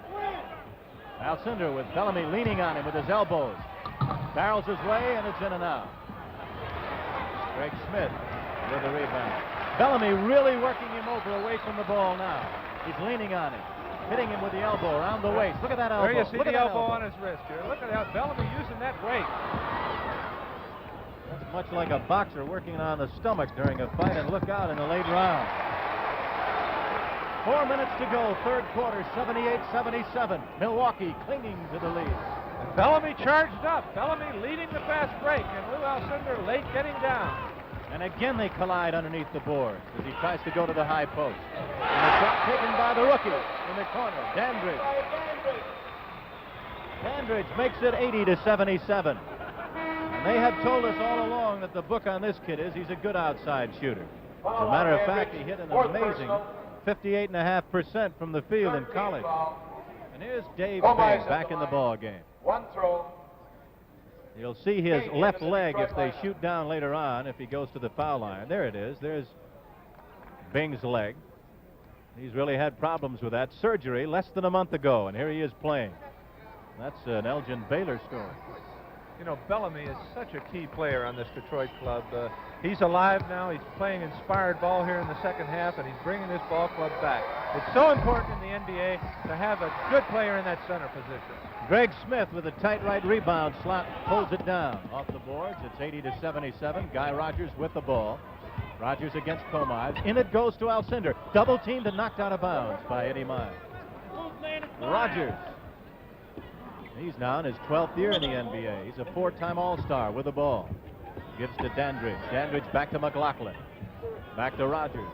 Alcindor with Bellamy leaning on him with his elbows. Barrels his way, and it's in and out. Greg Smith with the rebound. Bellamy really working him over away from the ball now. He's leaning on him, hitting him with the elbow around the waist. Look at that elbow. There you see Look the at elbow on his wrist here. Look at how Bellamy using that weight. That's much like a boxer working on the stomach during a fight, and look out in the late round. 4 minutes to go, 3rd quarter, 78-77. Milwaukee clinging to the lead. And Bellamy charged up. Bellamy leading the fast break, and Lou Alcindor late getting down. And again they collide underneath the boards as he tries to go to the high post. And the shot taken by the rookie in the corner, Dandridge. Dandridge makes it 80-77. And they have told us all along that the book on this kid is he's a good outside shooter. As a matter of fact, he hit an amazing 58.5% from the field in college. And here's Dave Payne back in the ball game. 1 throw. You'll see his left leg if they shoot down later on, if he goes to the foul line. There it is. There's Bing's leg. He's really had problems with that. Surgery less than a month ago, and here he is playing. That's an Elgin Baylor story. You know, Bellamy is such a key player on this Detroit club. He's alive now. He's playing inspired ball here in the second half, and he's bringing this ball club back. It's so important in the NBA to have a good player in that center position. Greg Smith with a tight right rebound slot pulls it down off the boards. It's 80-77. Guy Rogers with the ball. Rogers against Komai. In it goes to Alcindor. Double teamed and knocked out of bounds by Eddie Miles. Rogers He's now in his 12th year in the NBA. He's a 4-time All-Star with the ball. Gives to Dandridge. Dandridge back to McLaughlin. Back to Rogers.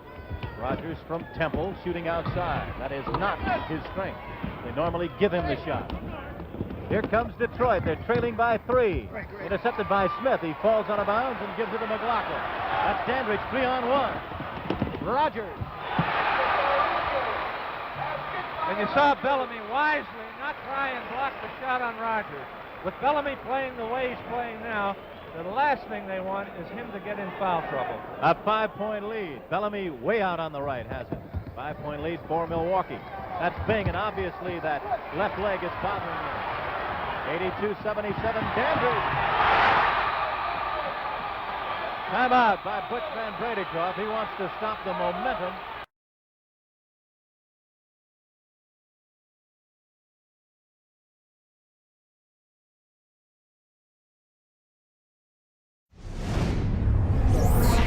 Rogers from Temple shooting outside. That is not his strength. They normally give him the shot. Here comes Detroit. They're trailing by 3. Intercepted by Smith. He falls out of bounds and gives it to McLaughlin. That's Dandridge, 3-on-1. Rogers. And you saw Bellamy wisely not try and block the shot on Rogers. With Bellamy playing the way he's playing now, the last thing they want is him to get in foul trouble. A 5-point lead. Bellamy way out on the right has it. 5-point lead for Milwaukee. That's Bing, and obviously that left leg is bothering him. 82-77, Dandridge. Timeout by Butch Van Bredikoff. He wants to stop the momentum.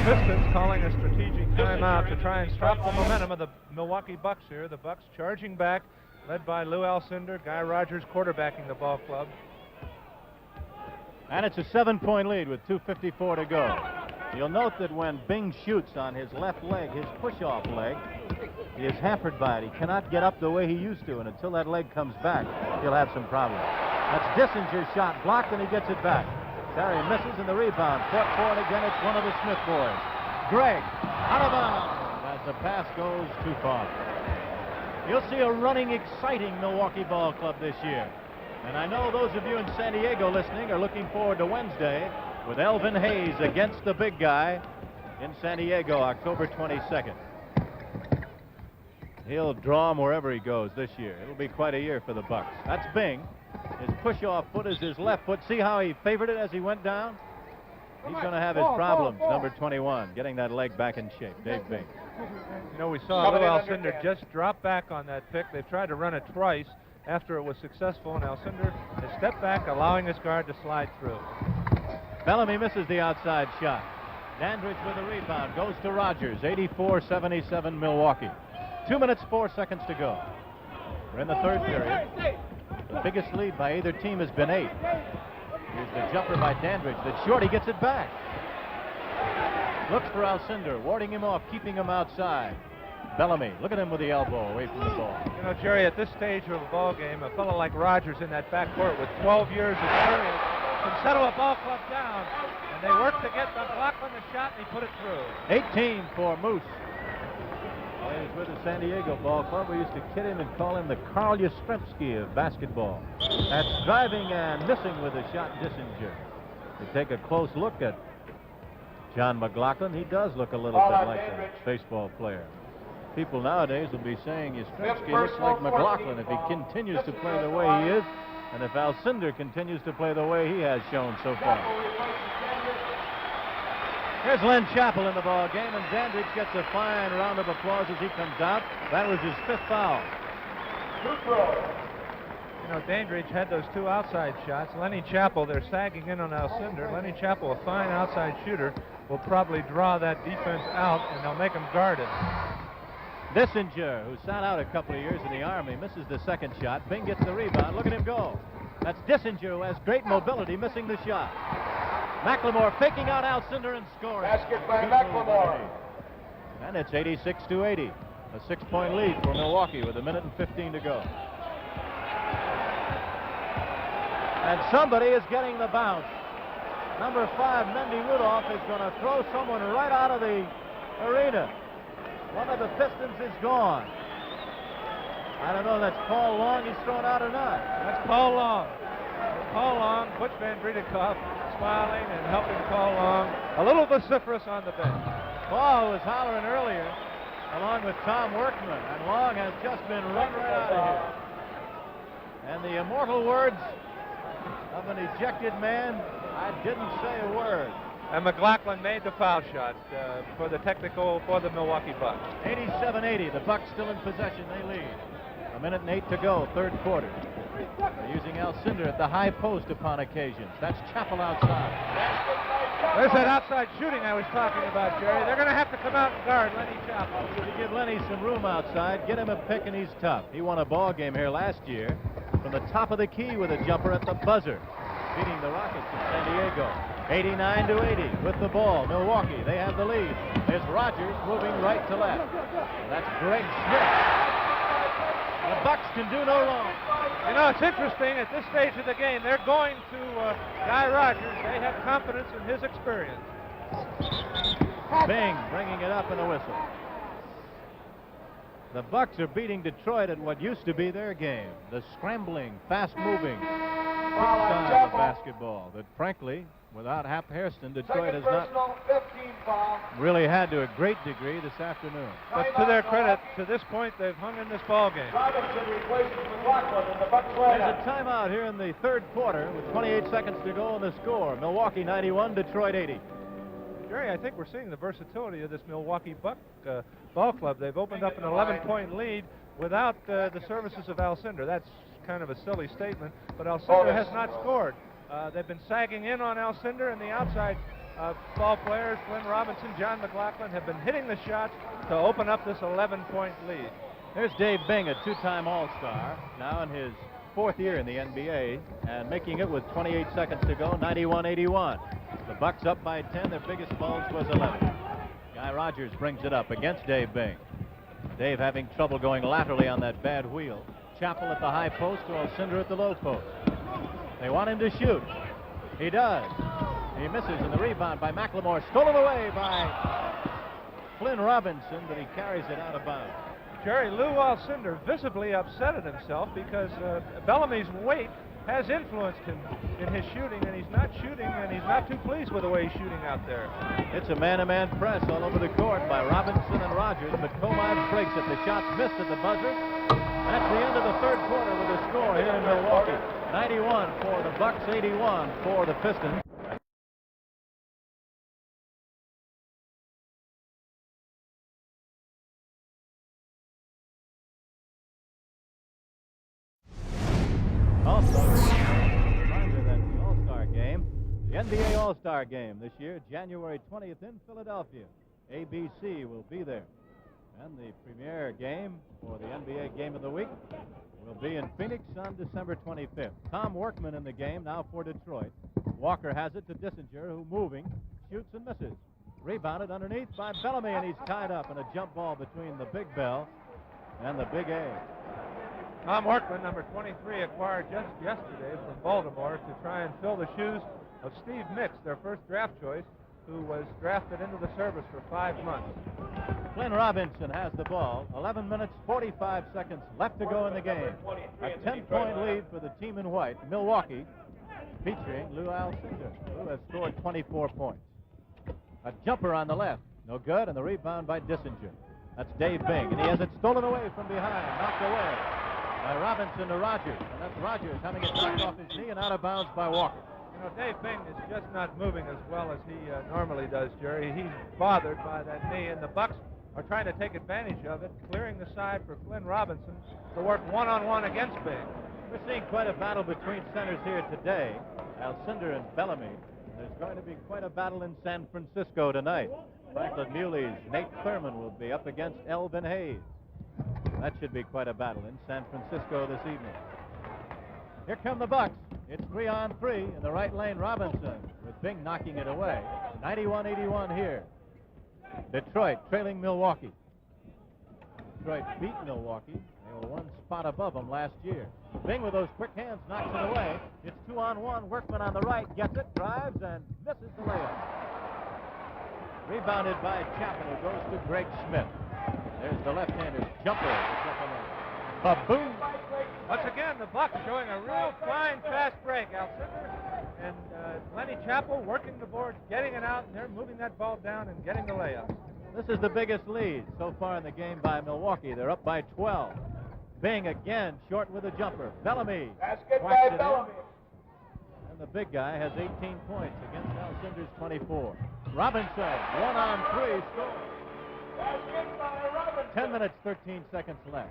Pistons calling a strategic timeout to try and stop the momentum of the Milwaukee Bucks here. The Bucks charging back, led by Lou Alcindor, Guy Rogers quarterbacking the ball club. And it's a 7-point lead with 2:54 to go. You'll note that when Bing shoots on his left leg, his push-off leg, he is hampered by it. He cannot get up the way he used to, and until that leg comes back, he'll have some problems. That's Dissinger's shot blocked, and he gets it back. Terry misses, and the rebound fought for it again. It's one of the Smith boys. Gregg out of bounds as the pass goes too far. You'll see a running, exciting Milwaukee ball club this year. And I know those of you in San Diego listening are looking forward to Wednesday with Elvin Hayes against the big guy in San Diego, October 22nd. He'll draw him wherever he goes this year. It'll be quite a year for the Bucks. That's Bing. His push-off foot is his left foot. See how he favored it as he went down? He's going to have his problems, number 21, getting that leg back in shape. Dave Bing. You know, we saw Lou Alcindor just drop back on that pick. They've tried to run it twice after it was successful, and Alcindor has stepped back, allowing his guard to slide through. Bellamy misses the outside shot. Dandridge with the rebound. Goes to Rogers. 84-77 Milwaukee. 2 minutes, 4 seconds to go. We're in the third period. The biggest lead by either team has been 8. Here's the jumper by Dandridge. That's short. He gets it back. Looks for Alcindor, warding him off, keeping him outside. Bellamy, look at him with the elbow away from the ball. You know, Jerry, at this stage of a ball game, a fellow like Rogers in that backcourt with 12 years experience can settle a ball club down. And they work to get McLaughlin the shot, and he put it through. 18 for Moose. Plays with the San Diego ball club. We used to kid him and call him the Carl Yastrzemski of basketball. That's driving and missing with a shot, Dissinger. To take a close look at John McLaughlin, he does look a little bit like a baseball player. People nowadays will be saying Yastrzemski looks like McLaughlin if he continues to play the way he is, and if Alcindor continues to play the way he has shown so far. Here's Len Chappell in the ball game, and Dandridge gets a fine round of applause as he comes out. That was his 5th foul. You know, Dandridge had those 2 outside shots. Lenny Chappell, they're sagging in on Alcindor. Lenny Chappell, a fine outside shooter, will probably draw that defense out, and they'll make him guard it. Dissinger, who sat out a couple of years in the Army, misses the 2nd shot. Bing gets the rebound. Look at him go. That's Dissinger, who has great mobility, missing the shot. McLemore faking out Alcindor and scoring. Basket by McLemore. And it's 86-80. A 6-point lead for Milwaukee with 1:15 to go. And somebody is getting the bounce. Number 5, Mendy Rudolph, is going to throw someone right out of the arena. One of the Pistons is gone. I don't know if that's Paul Long he's thrown out or not. That's Paul Long. Paul Long, Butch Van Bredikoff smiling and helping Paul Long. A little vociferous on the bench. Paul was hollering earlier, along with Tom Workman, and Long has just been run right out of here. And the immortal words of an ejected man, I didn't say a word. And McLaughlin made the foul shot for the technical for the Milwaukee Bucks. 87-80, the Bucks still in possession, they lead. 1:08 to go, third quarter. They're using Alcindor at the high post upon occasions. That's Chappell outside. There's that outside shooting I was talking about, Jerry. They're going to have to come out and guard Lenny Chappell. To give Lenny some room outside, get him a pick, and he's tough. He won a ball game here last year from the top of the key with a jumper at the buzzer, beating the Rockets in San Diego. 89-80 with the ball. Milwaukee, they have the lead. There's Rogers moving right to left. That's Greg Smith. The Bucks can do no wrong. You know, it's interesting at this stage of the game. They're going to Guy Rogers. They have confidence in his experience. Bing bringing it up in a whistle. The Bucks are beating Detroit at what used to be their game, the scrambling, fast-moving style of basketball that, frankly, without Hap Hairston, Detroit has not really had to a great degree this afternoon. But to their credit, to this point, they've hung in this ball game. There's a timeout here in the third quarter with 28 seconds to go on the score. Milwaukee 91, Detroit 80. Jerry, I think we're seeing the versatility of this Milwaukee Buck ball club. They've opened up an 11-point lead without the services of Alcindor. That's kind of a silly statement, but Alcindor has not scored. They've been sagging in on Alcindor, and the outside ball players, Flynn Robinson, John McLaughlin, have been hitting the shots to open up this 11-point lead. There's Dave Bing, a two-time All-Star, now in his fourth year in the NBA, and making it with 28 seconds to go, 91-81. The Bucks up by 10. Their biggest bulge was 11. Guy Rogers brings it up against Dave Bing. Dave having trouble going laterally on that bad wheel. Chappell at the high post, or Alcindor at the low post. They want him to shoot. He does. He misses, and the rebound by McLemore, stolen away by Flynn Robinson, but he carries it out of bounds. Jerry, Lou Alcindor visibly upset at himself because Bellamy's weight has influenced him in his shooting, and he's not shooting, and he's not too pleased with the way he's shooting out there. It's a man-to-man press all over the court by Robinson and Rogers, but Comine breaks it. The shot's missed at the buzzer. That's the end of the third quarter with a score here in Milwaukee. 91 for the Bucks, 81 for the Pistons. Reminder that the All-Star game, the NBA All-Star game this year, January 20th in Philadelphia. ABC will be there. And the premier game for the NBA Game of the Week will be in Phoenix on December 25th. Tom Workman in the game now for Detroit. Walker has it to Dissinger, who moving, shoots and misses. Rebounded underneath by Bellamy, and he's tied up in a jump ball between the Big Bell and the Big A. Tom Workman, number 23, acquired just yesterday from Baltimore to try and fill the shoes of Steve Mix, their first draft choice, who was drafted into the service for 5 months. Flynn Robinson has the ball. 11 minutes, 45 seconds left to go in the game. A 10-point lead for the team in white, Milwaukee, featuring Lou Alcindor, who has scored 24 points. A jumper on the left, no good, and the rebound by Dissinger. That's Dave Bing, and he has it stolen away from behind, knocked away by Robinson to Rogers, and that's Rogers having it knocked off his knee and out of bounds by Walker. You know, Dave Bing is just not moving as well as he normally does, Jerry. He's bothered by that knee, and the Bucks are trying to take advantage of it, clearing the side for Flynn Robinson to work one-on-one against Bing. We're seeing quite a battle between centers here today, Alcindor and Bellamy. There's going to be quite a battle in San Francisco tonight. Franklin Muley's Nate Thurman will be up against Elvin Hayes. That should be quite a battle in San Francisco this evening. Here come the Bucks. It's 3-on-3 in the right lane. Robinson with Bing knocking it away. 91-81 here. Detroit trailing Milwaukee. Detroit beat Milwaukee. They were one spot above them last year. Bing with those quick hands knocks it away. It's 2-on-1. Workman on the right gets it, drives, and misses the layup. Rebounded by Chappell, who goes to Greg Smith. There's the left-hander's jumper. Ba-boom! Once again, the Bucks showing a real fine fast break. Alcindor and Lenny Chappell working the boards, getting it out, and they're moving that ball down and getting the layup. This is the biggest lead so far in the game by Milwaukee. They're up by 12. Bing again, short with a jumper. Bellamy. Basket by Bellamy. And the big guy has 18 points against Alcindor's 24. Robinson, 1-on-3, score. Basket by Robinson. 10 minutes, 13 seconds left.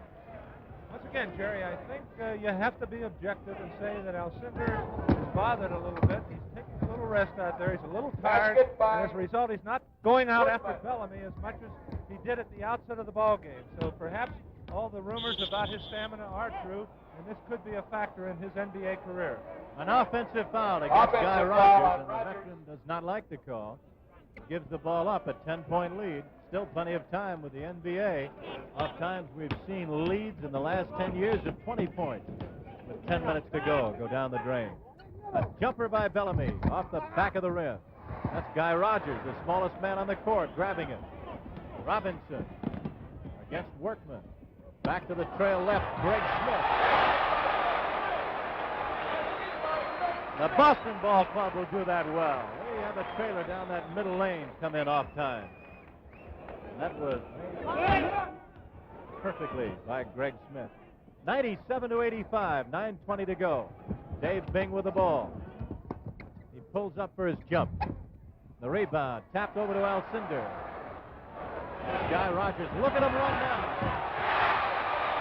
Once again, Jerry, I think you have to be objective and say that Alcindor is bothered a little bit. He's taking a little rest out there. He's a little tired. And as a result, he's not going out after Bellamy as much as he did at the outset of the ball game. So perhaps all the rumors about his stamina are true, and this could be a factor in his NBA career. An offensive foul against Guy Rogers, and the veteran does not like the call. Gives the ball up, a 10-point lead. Still plenty of time with the NBA. Oftentimes we've seen leads in the last 10 years of 20 points. With 10 minutes to go down the drain. A jumper by Bellamy off the back of the rim. That's Guy Rogers, the smallest man on the court, grabbing it. Robinson against Workman. Back to the trail left, Greg Smith. The Boston Ball Club will do that well. They have a trailer down that middle lane come in off time. And that was perfectly by Greg Smith. 97-85, 9:20 to go. Dave Bing with the ball. He pulls up for his jump. The rebound, tapped over to Alcindor. Guy Rogers, look at him run down.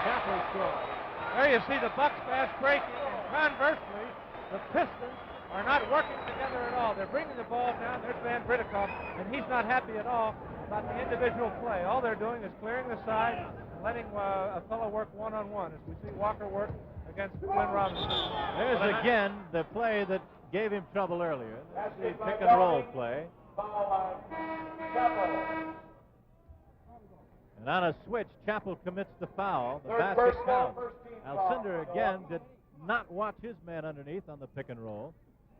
Chappell scores. There you see the Bucks fast break, and conversely, the Pistons are not working together at all. They're bringing the ball down. There's Van Britikoff, and he's not happy at all about the individual play. All they're doing is clearing the side, letting a fellow work one-on-one, as we see Walker work against Glenn Robinson. There's again the play that gave him trouble earlier. That's the pick-and-roll play. And on a switch, Chappell commits the foul. The basket counts. Alcindor again did not watch his man underneath on the pick-and-roll.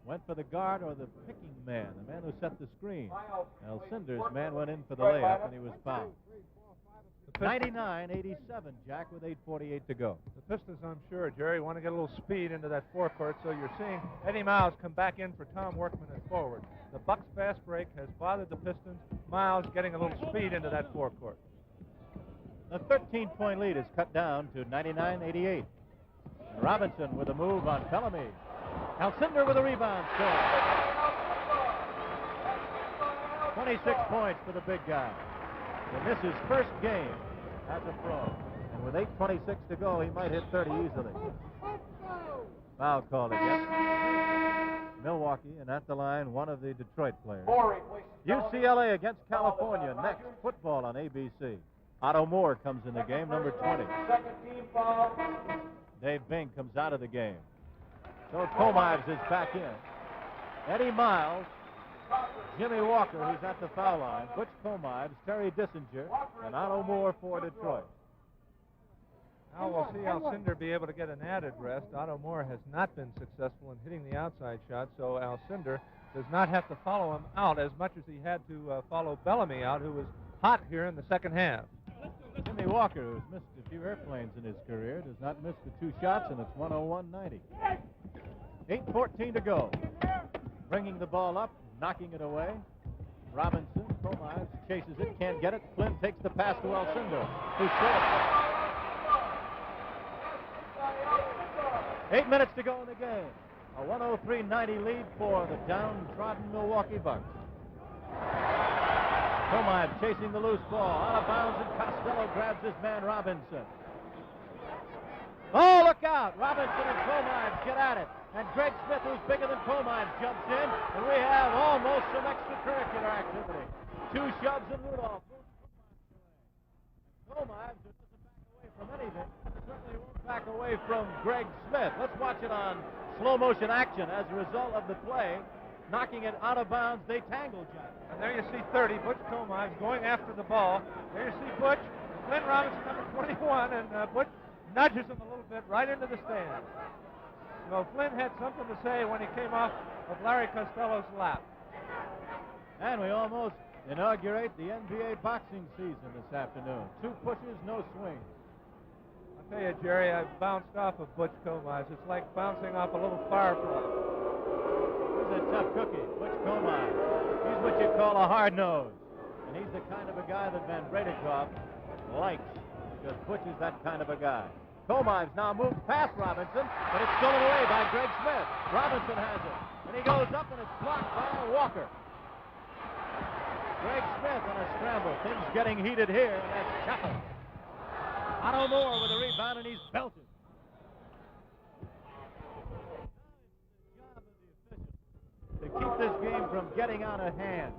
Went for the guard or the picking man, the man who set the screen. Alcindor's man went in for the layup, and he was fouled. 99-87, Jack, with 8:48 to go. The Pistons, I'm sure, Jerry, want to get a little speed into that forecourt, so you're seeing Eddie Miles come back in for Tom Workman at forward. The Bucks fast break has bothered the Pistons. Miles getting a little speed into that forecourt. The 13-point lead is cut down to 99-88. Robinson with a move on Bellamy. Alcindor with a rebound score. 26 points for the big guy. And this is his first game as a pro. And with 8:26 to go, he might hit 30 easily. Foul called against Milwaukee, and at the line, one of the Detroit players. UCLA against California next. Football on ABC. Otto Moore comes in the game, number 20. Dave Bing comes out of the game. So Comives is back in. Eddie Miles, Jimmy Walker, who's at the foul line, Butch Comives, Terry Dissinger, and Otto Moore for Detroit. Now we'll see Alcindor be able to get an added rest. Otto Moore has not been successful in hitting the outside shot, so Alcindor does not have to follow him out as much as he had to follow Bellamy out, who was hot here in the second half. Jimmy Walker, who's missed a few airplanes in his career, does not miss the two shots, and it's 101-90. 8:14 to go. Bringing the ball up, knocking it away. Robinson, Comives chases it, can't get it. Flynn takes the pass to Alcindor, who scores. 8 minutes to go in the game. A 103-90 lead for the downtrodden Milwaukee Bucks. Comives chasing the loose ball. Out of bounds, and Costello grabs his man Robinson. Oh, look out! Robinson and Comives get at it. And Greg Smith, who's bigger than Comives, jumps in. And we have almost some extracurricular activity. Two shoves and Rudolph. Comives, who doesn't back away from anything, certainly won't back away from Greg Smith. Let's watch it on slow motion action as a result of the play. Knocking it out of bounds, they tangle, Jack. And there you see 30, Butch Comives going after the ball. There you see Butch, Glenn Robinson, number 21, and Butch nudges him a little bit right into the stands. So Flynn had something to say when he came off of Larry Costello's lap. And we almost inaugurate the NBA boxing season this afternoon. 2 pushes, no swing. I'll tell you, Jerry, I bounced off of Butch Comives. It's like bouncing off a little firefly. He's a tough cookie, Butch Comives. He's what you call a hard nose. And he's the kind of a guy that Van Britikoff likes, because Butch is that kind of a guy. Comives now moves past Robinson, but it's stolen away by Greg Smith. Robinson has it, and he goes up, and it's blocked by Walker. Greg Smith on a scramble. Things getting heated here, and that's Chappell. Otto Moore with a rebound, and he's belted. To keep this game from getting out of hand,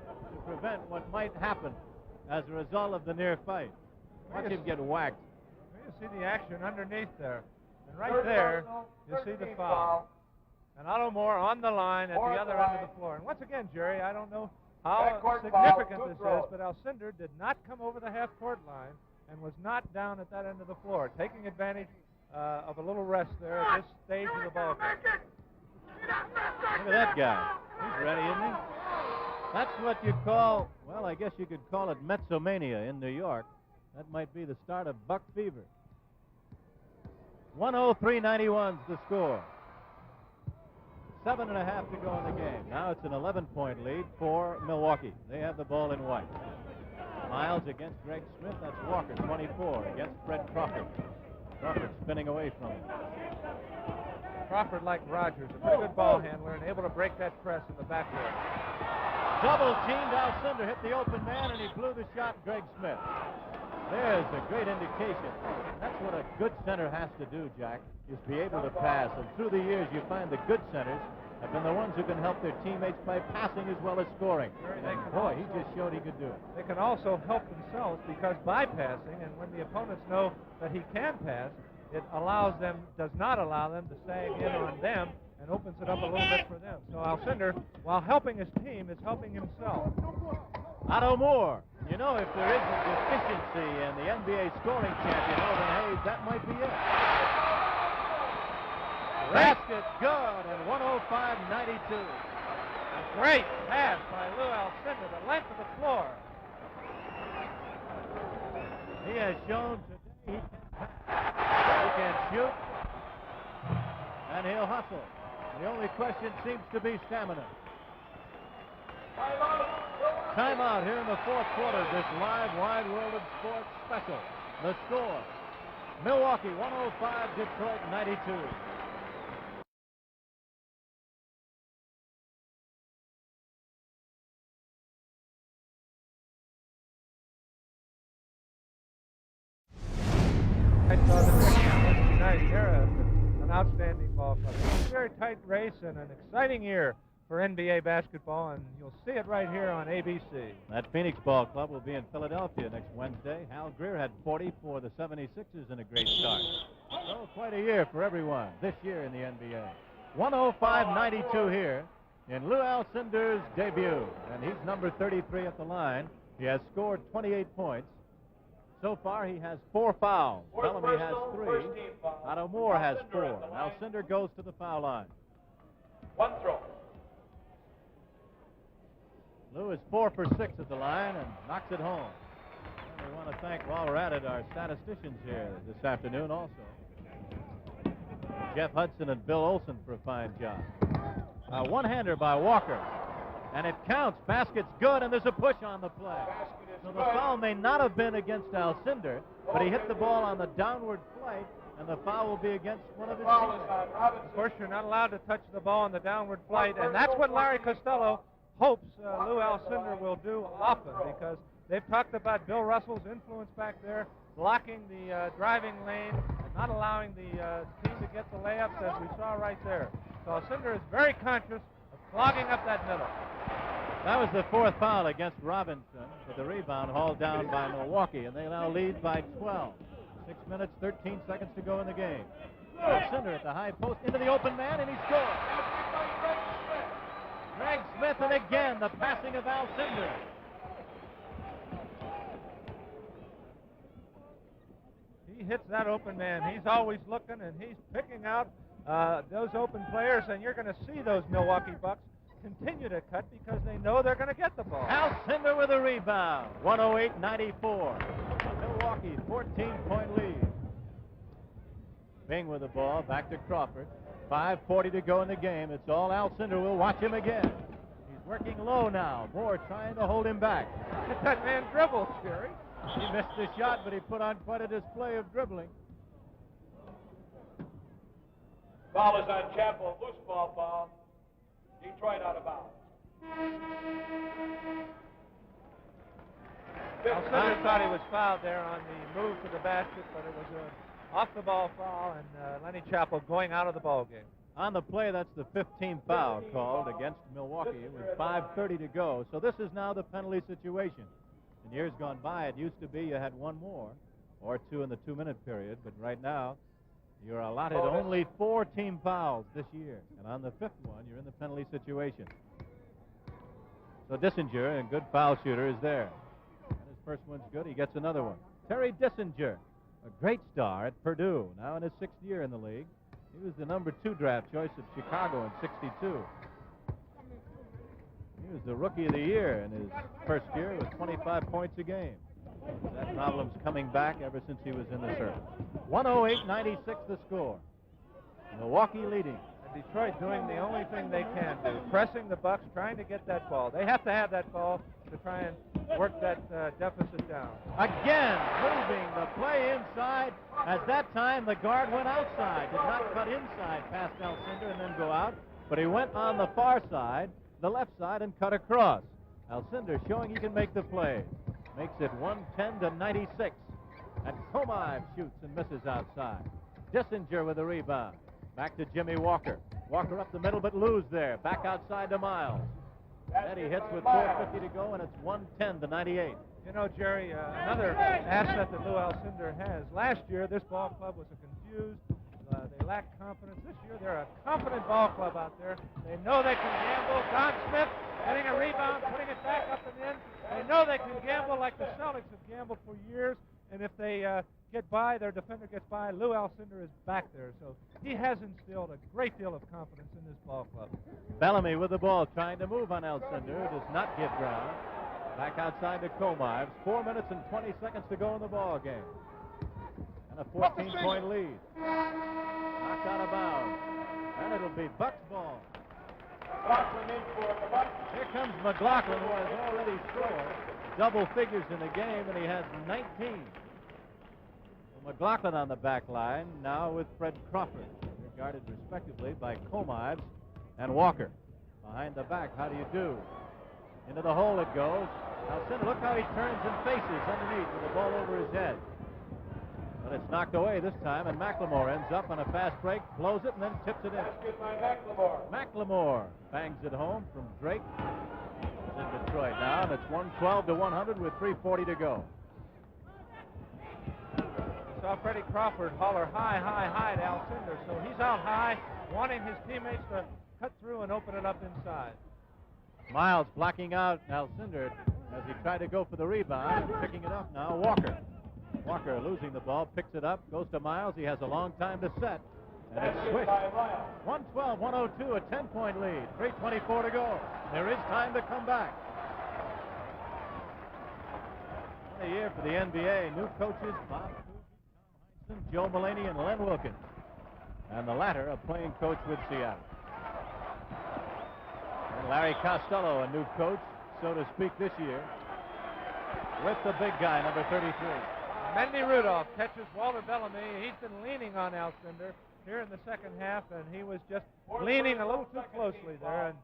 to prevent what might happen as a result of the near fight. Watch him get whacked. you see the action underneath there. And right there, you see the foul. And Otto Moore on the line at the other end of the floor. And once again, Jerry, I don't know how significant this is, but Alcindor did not come over the half-court line and was not down at that end of the floor, taking advantage of a little rest there at this stage of the ball game. Look at that guy. He's ready, isn't he? That's what you call, well, I guess you could call it Metzomania in New York. That might be the start of Buck Fever. 103-91's the score. 7.5 to go in the game. Now it's an 11-point lead for Milwaukee. They have the ball in white. Miles against Greg Smith. That's Walker, 24, against Fred Crawford. Crawford spinning away from him. Crawford, like Rogers, a pretty good ball handler and able to break that press in the backcourt. Double teamed. Alcindor hit the open man and he blew the shot. Greg Smith. There's a great indication. That's what a good center has to do, Jack, is be able to pass. And through the years, you find the good centers have been the ones who can help their teammates by passing as well as scoring. And boy, he just showed he could do it. They can also help themselves because by passing, and when the opponents know that he can pass, it allows them, does not allow them to sag in on them and opens it up a little bit for them. So Alcindor, while helping his team, is helping himself. Otto Moore. You know, if there is a deficiency in the NBA scoring champion, Elvin Hayes, that might be it. Basket good, and 105-92. A great pass by Lou Alcindor, the length of the floor. He has shown today he can shoot, and he'll hustle. The only question seems to be stamina. Timeout here in the fourth quarter, this live Wide World of Sports special. The score, Milwaukee 105, Detroit 92. I saw the picture tonight. They're an outstanding ball club. It's a very tight race and an exciting year for NBA basketball, and you'll see it right here on ABC. That Phoenix Ball Club will be in Philadelphia next Wednesday. Hal Greer had 40 for the 76ers in a great start. So quite a year for everyone this year in the NBA. 105-92 here in Lou Alcindor's debut, and he's number 33 at the line. He has scored 28 points. So far, he has 4 fouls. Bellamy has 3. Otto Moore has 4. And Alcindor goes to the foul line. One throw. Lou is 4 for 6 at the line and knocks it home. And we want to thank, while we're at it, our statisticians here this afternoon also. Jeff Hudson and Bill Olson for a fine job. A one-hander by Walker. And it counts. Basket's good, and there's a push on the play. So the foul may not have been against Alcindor, but he hit the ball on the downward flight, and the foul will be against one of his teammates. Of course, you're not allowed to touch the ball on the downward flight, and that's what Larry Costello hopes Lou Alcindor will do often, because they've talked about Bill Russell's influence back there, blocking the driving lane and not allowing the team to get the layups, as we saw right there. So Alcindor is very conscious of clogging up that middle. That was the 4th foul against Robinson, with the rebound hauled down by Milwaukee, and they now lead by 12. 6 minutes, 13 seconds to go in the game. Alcindor at the high post, into the open man, and he scores. Greg Smith, and again, the passing of Alcindor. He hits that open man. He's always looking, and he's picking out those open players, and you're going to see those Milwaukee Bucks continue to cut because they know they're going to get the ball. Alcindor with a rebound. 108-94. Milwaukee, 14-point lead. Bing with the ball, back to Crawford. 5:40 to go in the game. It's all Alcindor. We'll watch him again. He's working low now. Moore trying to hold him back. That man dribbles, Jerry. He missed the shot, but he put on quite a display of dribbling. Foul is on Chapel. Loose ball foul. Detroit out of bounds. Alcindor thought he was fouled there on the move to the basket, but it was an off-the-ball foul, and Lenny Chappell going out of the ball game. On the play, that's the 15th foul called against Milwaukee with 5:30 to go. So this is now the penalty situation. In years gone by, it used to be you had one more. or 2 in the 2-minute period. But right now, you're allotted only 4 team fouls this year. And on the 5th one, you're in the penalty situation. So Dissinger, a good foul shooter, is there. And his first one's good. He gets another one. Terry Dissinger, a great star at Purdue, now in his 6th year in the league. He was the number 2 draft choice of Chicago in '62. He was the Rookie of the Year in his first year with 25 points a game. That problem's coming back ever since he was in the service. 108-96 the score. Milwaukee leading. And Detroit doing the only thing they can do, pressing the Bucks, trying to get that ball. They have to have that ball to try and work that deficit down. Again, moving the play inside, as that time the guard went outside, did not cut inside past Alcindor and then go out, but he went on the far side, the left side, and cut across. Alcindor showing he can make the play. Makes it 110-96. And Komive shoots and misses outside. Dissinger with the rebound. Back to Jimmy Walker. Walker up the middle, but lose there. Back outside to Miles. Eddie hits with 4:50 to go, and it's 110-98. You know, Jerry, another asset that Lou Alcindor has. Last year, this ball club was confused. They lacked confidence. This year, they're a confident ball club out there. They know they can gamble. Don Smith getting a rebound, putting it back up and in. They know they can gamble like the Celtics have gambled for years. And if they get by, their defender gets by, Lou Alcindor is back there. So he has instilled a great deal of confidence in this ball club. Bellamy with the ball, trying to move on Alcindor. Does not get ground. Back outside to Komives. 4 minutes and 20 seconds to go in the ball game. And a 14-point lead. Knocked out of bounds. And it'll be Bucks ball. Here comes McLaughlin, who has already scored double figures in the game, and he has 19. So McLaughlin on the back line, now with Fred Crawford. They're guarded respectively by Komives and Walker. Behind the back, how do you do? Into the hole it goes. Alcindor, look how he turns and faces underneath with the ball over his head. But it's knocked away this time, and McLemore ends up on a fast break, blows it, and then tips it in. McLemore bangs it home from Drake. It's in Detroit now, and it's 112-100 with 3:40 to go. We saw Freddie Crawford holler high, high, high to Alcindor, so he's out high, wanting his teammates to cut through and open it up inside. Miles blocking out Alcindor as he tried to go for the rebound, and picking it up now, Walker. Walker losing the ball, picks it up, goes to Miles. He has a long time to set. And it's switched. 112-102, a 10-point lead. 3:24 to go. There is time to come back. What a year for the NBA. New coaches, Bob Cousy, Tom Heinsohn, Joe Mulaney, and Len Wilkins. And the latter a playing coach with Seattle. And Larry Costello, a new coach, so to speak, this year, with the big guy, number 33. Mendy Rudolph catches Walter Bellamy. He's been leaning on Alcindor here in the second half, and he was just leaning a little too closely there. And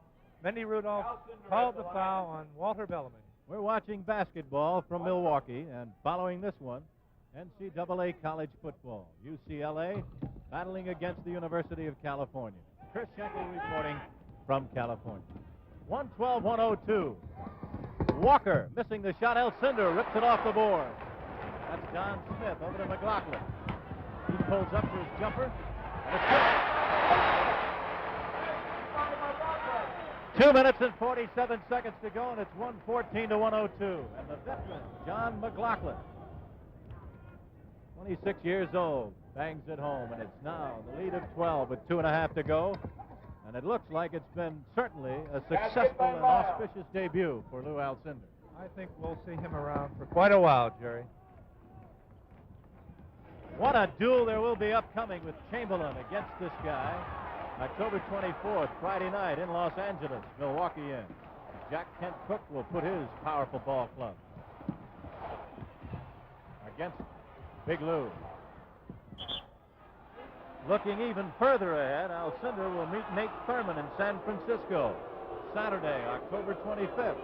Mendy Rudolph called the foul on Walter Bellamy. We're watching basketball from Milwaukee, and following this one, NCAA college football. UCLA battling against the University of California. Chris Schenkel reporting from California. 112-102. Walker missing the shot. Alcindor rips it off the board. That's Don Smith over to McLaughlin. He pulls up for his jumper. And it's good. 2 minutes and 47 seconds to go, and it's 114-102. And the veteran, John McLaughlin, 26 years old, bangs it home, and it's now the lead of 12 with 2.5 to go. And it looks like it's been certainly a successful and auspicious debut for Lou Alcindor. I think we'll see him around for quite a while, Jerry. What a duel there will be upcoming with Chamberlain against this guy. October 24th, Friday night in Los Angeles, Milwaukee in. Jack Kent Cook will put his powerful ball club against Big Lou. Looking even further ahead, Alcindor will meet Nate Thurman in San Francisco, Saturday, October 25th.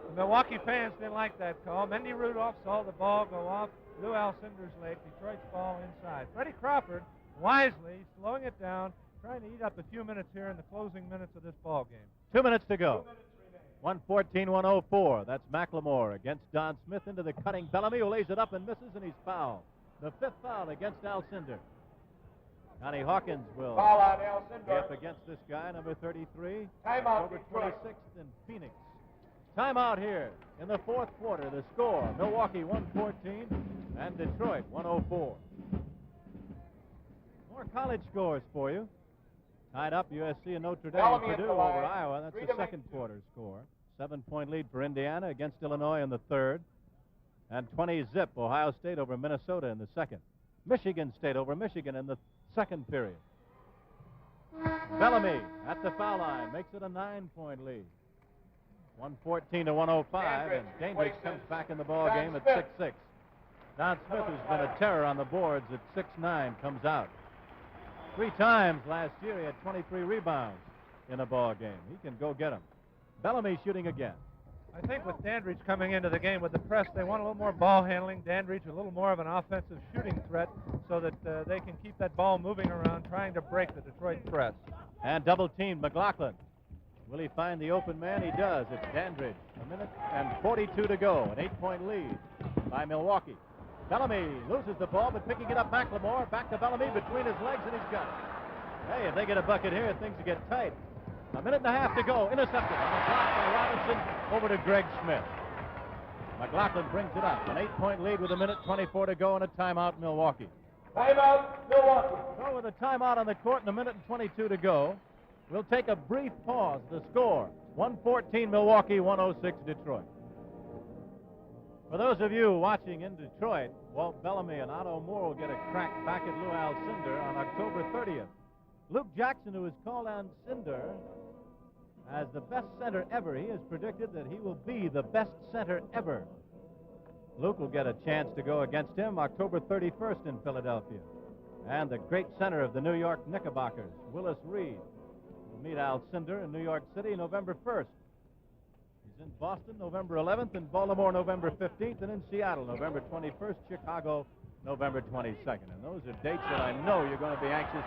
The Milwaukee fans didn't like that call. Mendy Rudolph saw the ball go off Lou Alcindor's leg. Detroit's ball inside. Freddie Crawford, wisely, slowing it down, trying to eat up a few minutes here in the closing minutes of this ball game. 2 minutes to go. 114-104. That's McLemore against Don Smith into the cutting Bellamy, who lays it up and misses, and he's fouled. The 5th foul against Alcindor. Connie Hawkins will Foul on be up Alcindor. against this guy, number 33. Timeout, October Detroit. 26th in Phoenix. Timeout here in the 4th quarter. The score, Milwaukee 114 and Detroit 104. More college scores for you. Tied up, USC and Notre Dame, Bellamy at Purdue the over line. Iowa. That's 3 the to make 2nd 2. quarter score. 7-point lead for Indiana against Illinois in the 3rd. And 20 zip, Ohio State over Minnesota in the 2nd. Michigan State over Michigan in the 2nd period. Bellamy at the foul line makes it a 9-point lead. 114-105, and Dandridge comes back in the ball game at 6-6. Don Smith, who's been a terror on the boards at 6'9", comes out. 3 times last year, he had 23 rebounds in a ball game. He can go get them. Bellamy shooting again. I think with Dandridge coming into the game with the press, they want a little more ball handling. Dandridge a little more of an offensive shooting threat so that they can keep that ball moving around, trying to break the Detroit press. And double teamed McLaughlin. Will he find the open man? He does. It's Dandridge. 1:42 to go. An 8-point lead by Milwaukee. Bellamy loses the ball, but picking it up, McLemore. Back to Bellamy between his legs, and he's got it. Hey, if they get a bucket here, things will get tight. 1.5 minutes to go. Intercepted on the block by Robinson over to Greg Smith. McLaughlin brings it up. An 8-point lead with 1:24 to go and a timeout, Milwaukee. Timeout, Milwaukee. So with a timeout on the court and 1:22 to go, we'll take a brief pause. The score, 114 Milwaukee, 106 Detroit. For those of you watching in Detroit, Walt Bellamy and Otto Moore will get a crack back at Lou Alcindor on October 30th. Luke Jackson, who has called Alcindor as the best center ever, he has predicted that he will be the best center ever. Luke will get a chance to go against him October 31st in Philadelphia. And the great center of the New York Knickerbockers, Willis Reed, will meet Alcindor in New York City November 1st. He's in Boston November 11th, in Baltimore November 15th, and in Seattle November 21st, Chicago November 22nd. And those are dates that I know you're going to be anxious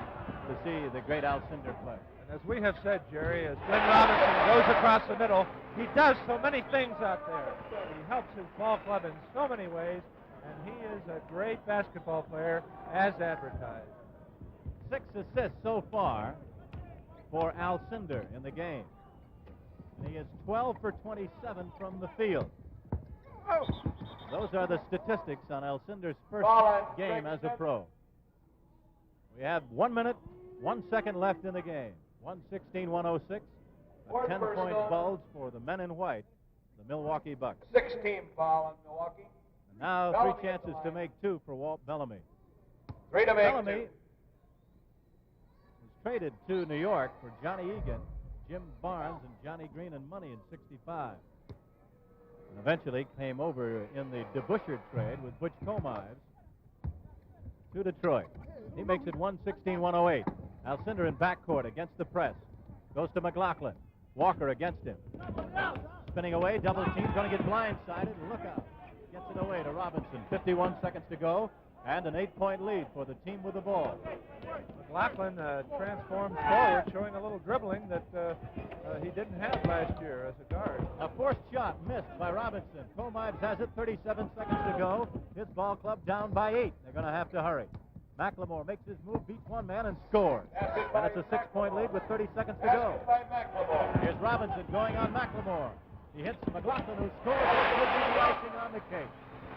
to see the great Alcindor play. And as we have said, Jerry, as Glenn Robinson goes across the middle, he does so many things out there. He helps his ball club in so many ways, and he is a great basketball player as advertised. 6 assists so far for Alcindor in the game. And he is 12 for 27 from the field. Those are the statistics on Alcindor's first game as a pro. We have 1 minute, 1 second left in the game. 116-106. A 10-point bulge for the men in white, the Milwaukee Bucks. 16 foul on Milwaukee. And now Bellamy 3 at the chances to line. make 2 for Walt Bellamy. 3 to make Bellamy 2. was traded to New York for Johnny Egan, Jim Barnes, and Johnny Green and money in '65. And eventually came over in the DeBusschere trade with Butch Comives to Detroit. He makes it 116-108. Alcindor in backcourt against the press. Goes to McLaughlin. Walker against him. Spinning away, double team, going to get blindsided. Look out. Gets it away to Robinson. 51 seconds to go, and an 8-point lead for the team with the ball. McLaughlin transformed forward, showing a little dribbling that he didn't have last year as a guard. A forced shot missed by Robinson. Comives has it, 37 seconds to go. His ball club down by 8. They're going to have to hurry. McLemore makes his move, beats one man, and scores. And it's a 6-point lead with 30 seconds to go. By McLemore. Here's Robinson going on McLemore. He hits McLaughlin, who scores. It would be the icing on the cake.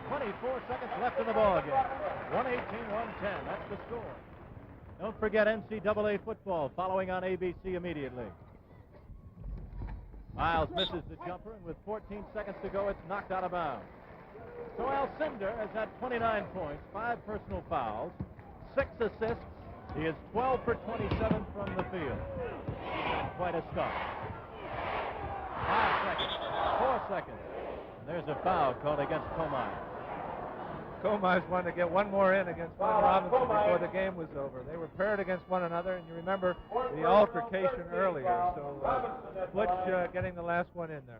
24 seconds left in the ball game. 118-110. That's the score. Don't forget NCAA football following on ABC immediately. Miles misses the jumper, and with 14 seconds to go, it's knocked out of bounds. So Alcindor has had 29 points, 5 personal fouls, 6 assists. He is 12 for 27 from the field. Quite a start. 5 seconds, 4 seconds. And there's a foul called against Comives. Comives wanted to get one more in against Glenn Robinson before the game was over. They were paired against one another, and you remember the altercation earlier. So Butch getting the last one in there.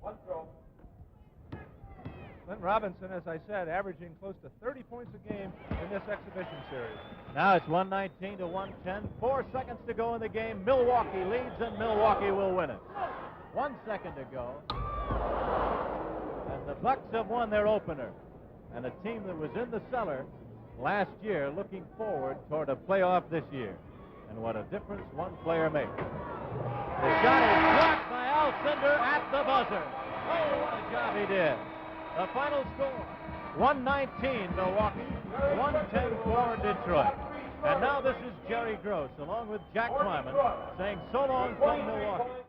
One throw. Clint Robinson, as I said, averaging close to 30 points a game in this exhibition series. Now it's 119 to 110. 4 seconds to go in the game. Milwaukee leads, and Milwaukee will win it. 1 second to go. And the Bucks have won their opener. And a team that was in the cellar last year looking forward toward a playoff this year. And what a difference one player makes. The shot is blocked by Alcindor at the buzzer. Oh, what a job he did. The final score, 119 Milwaukee, 110 for Detroit. And now this is Jerry Gross, along with Jack Twyman, saying so long from Milwaukee.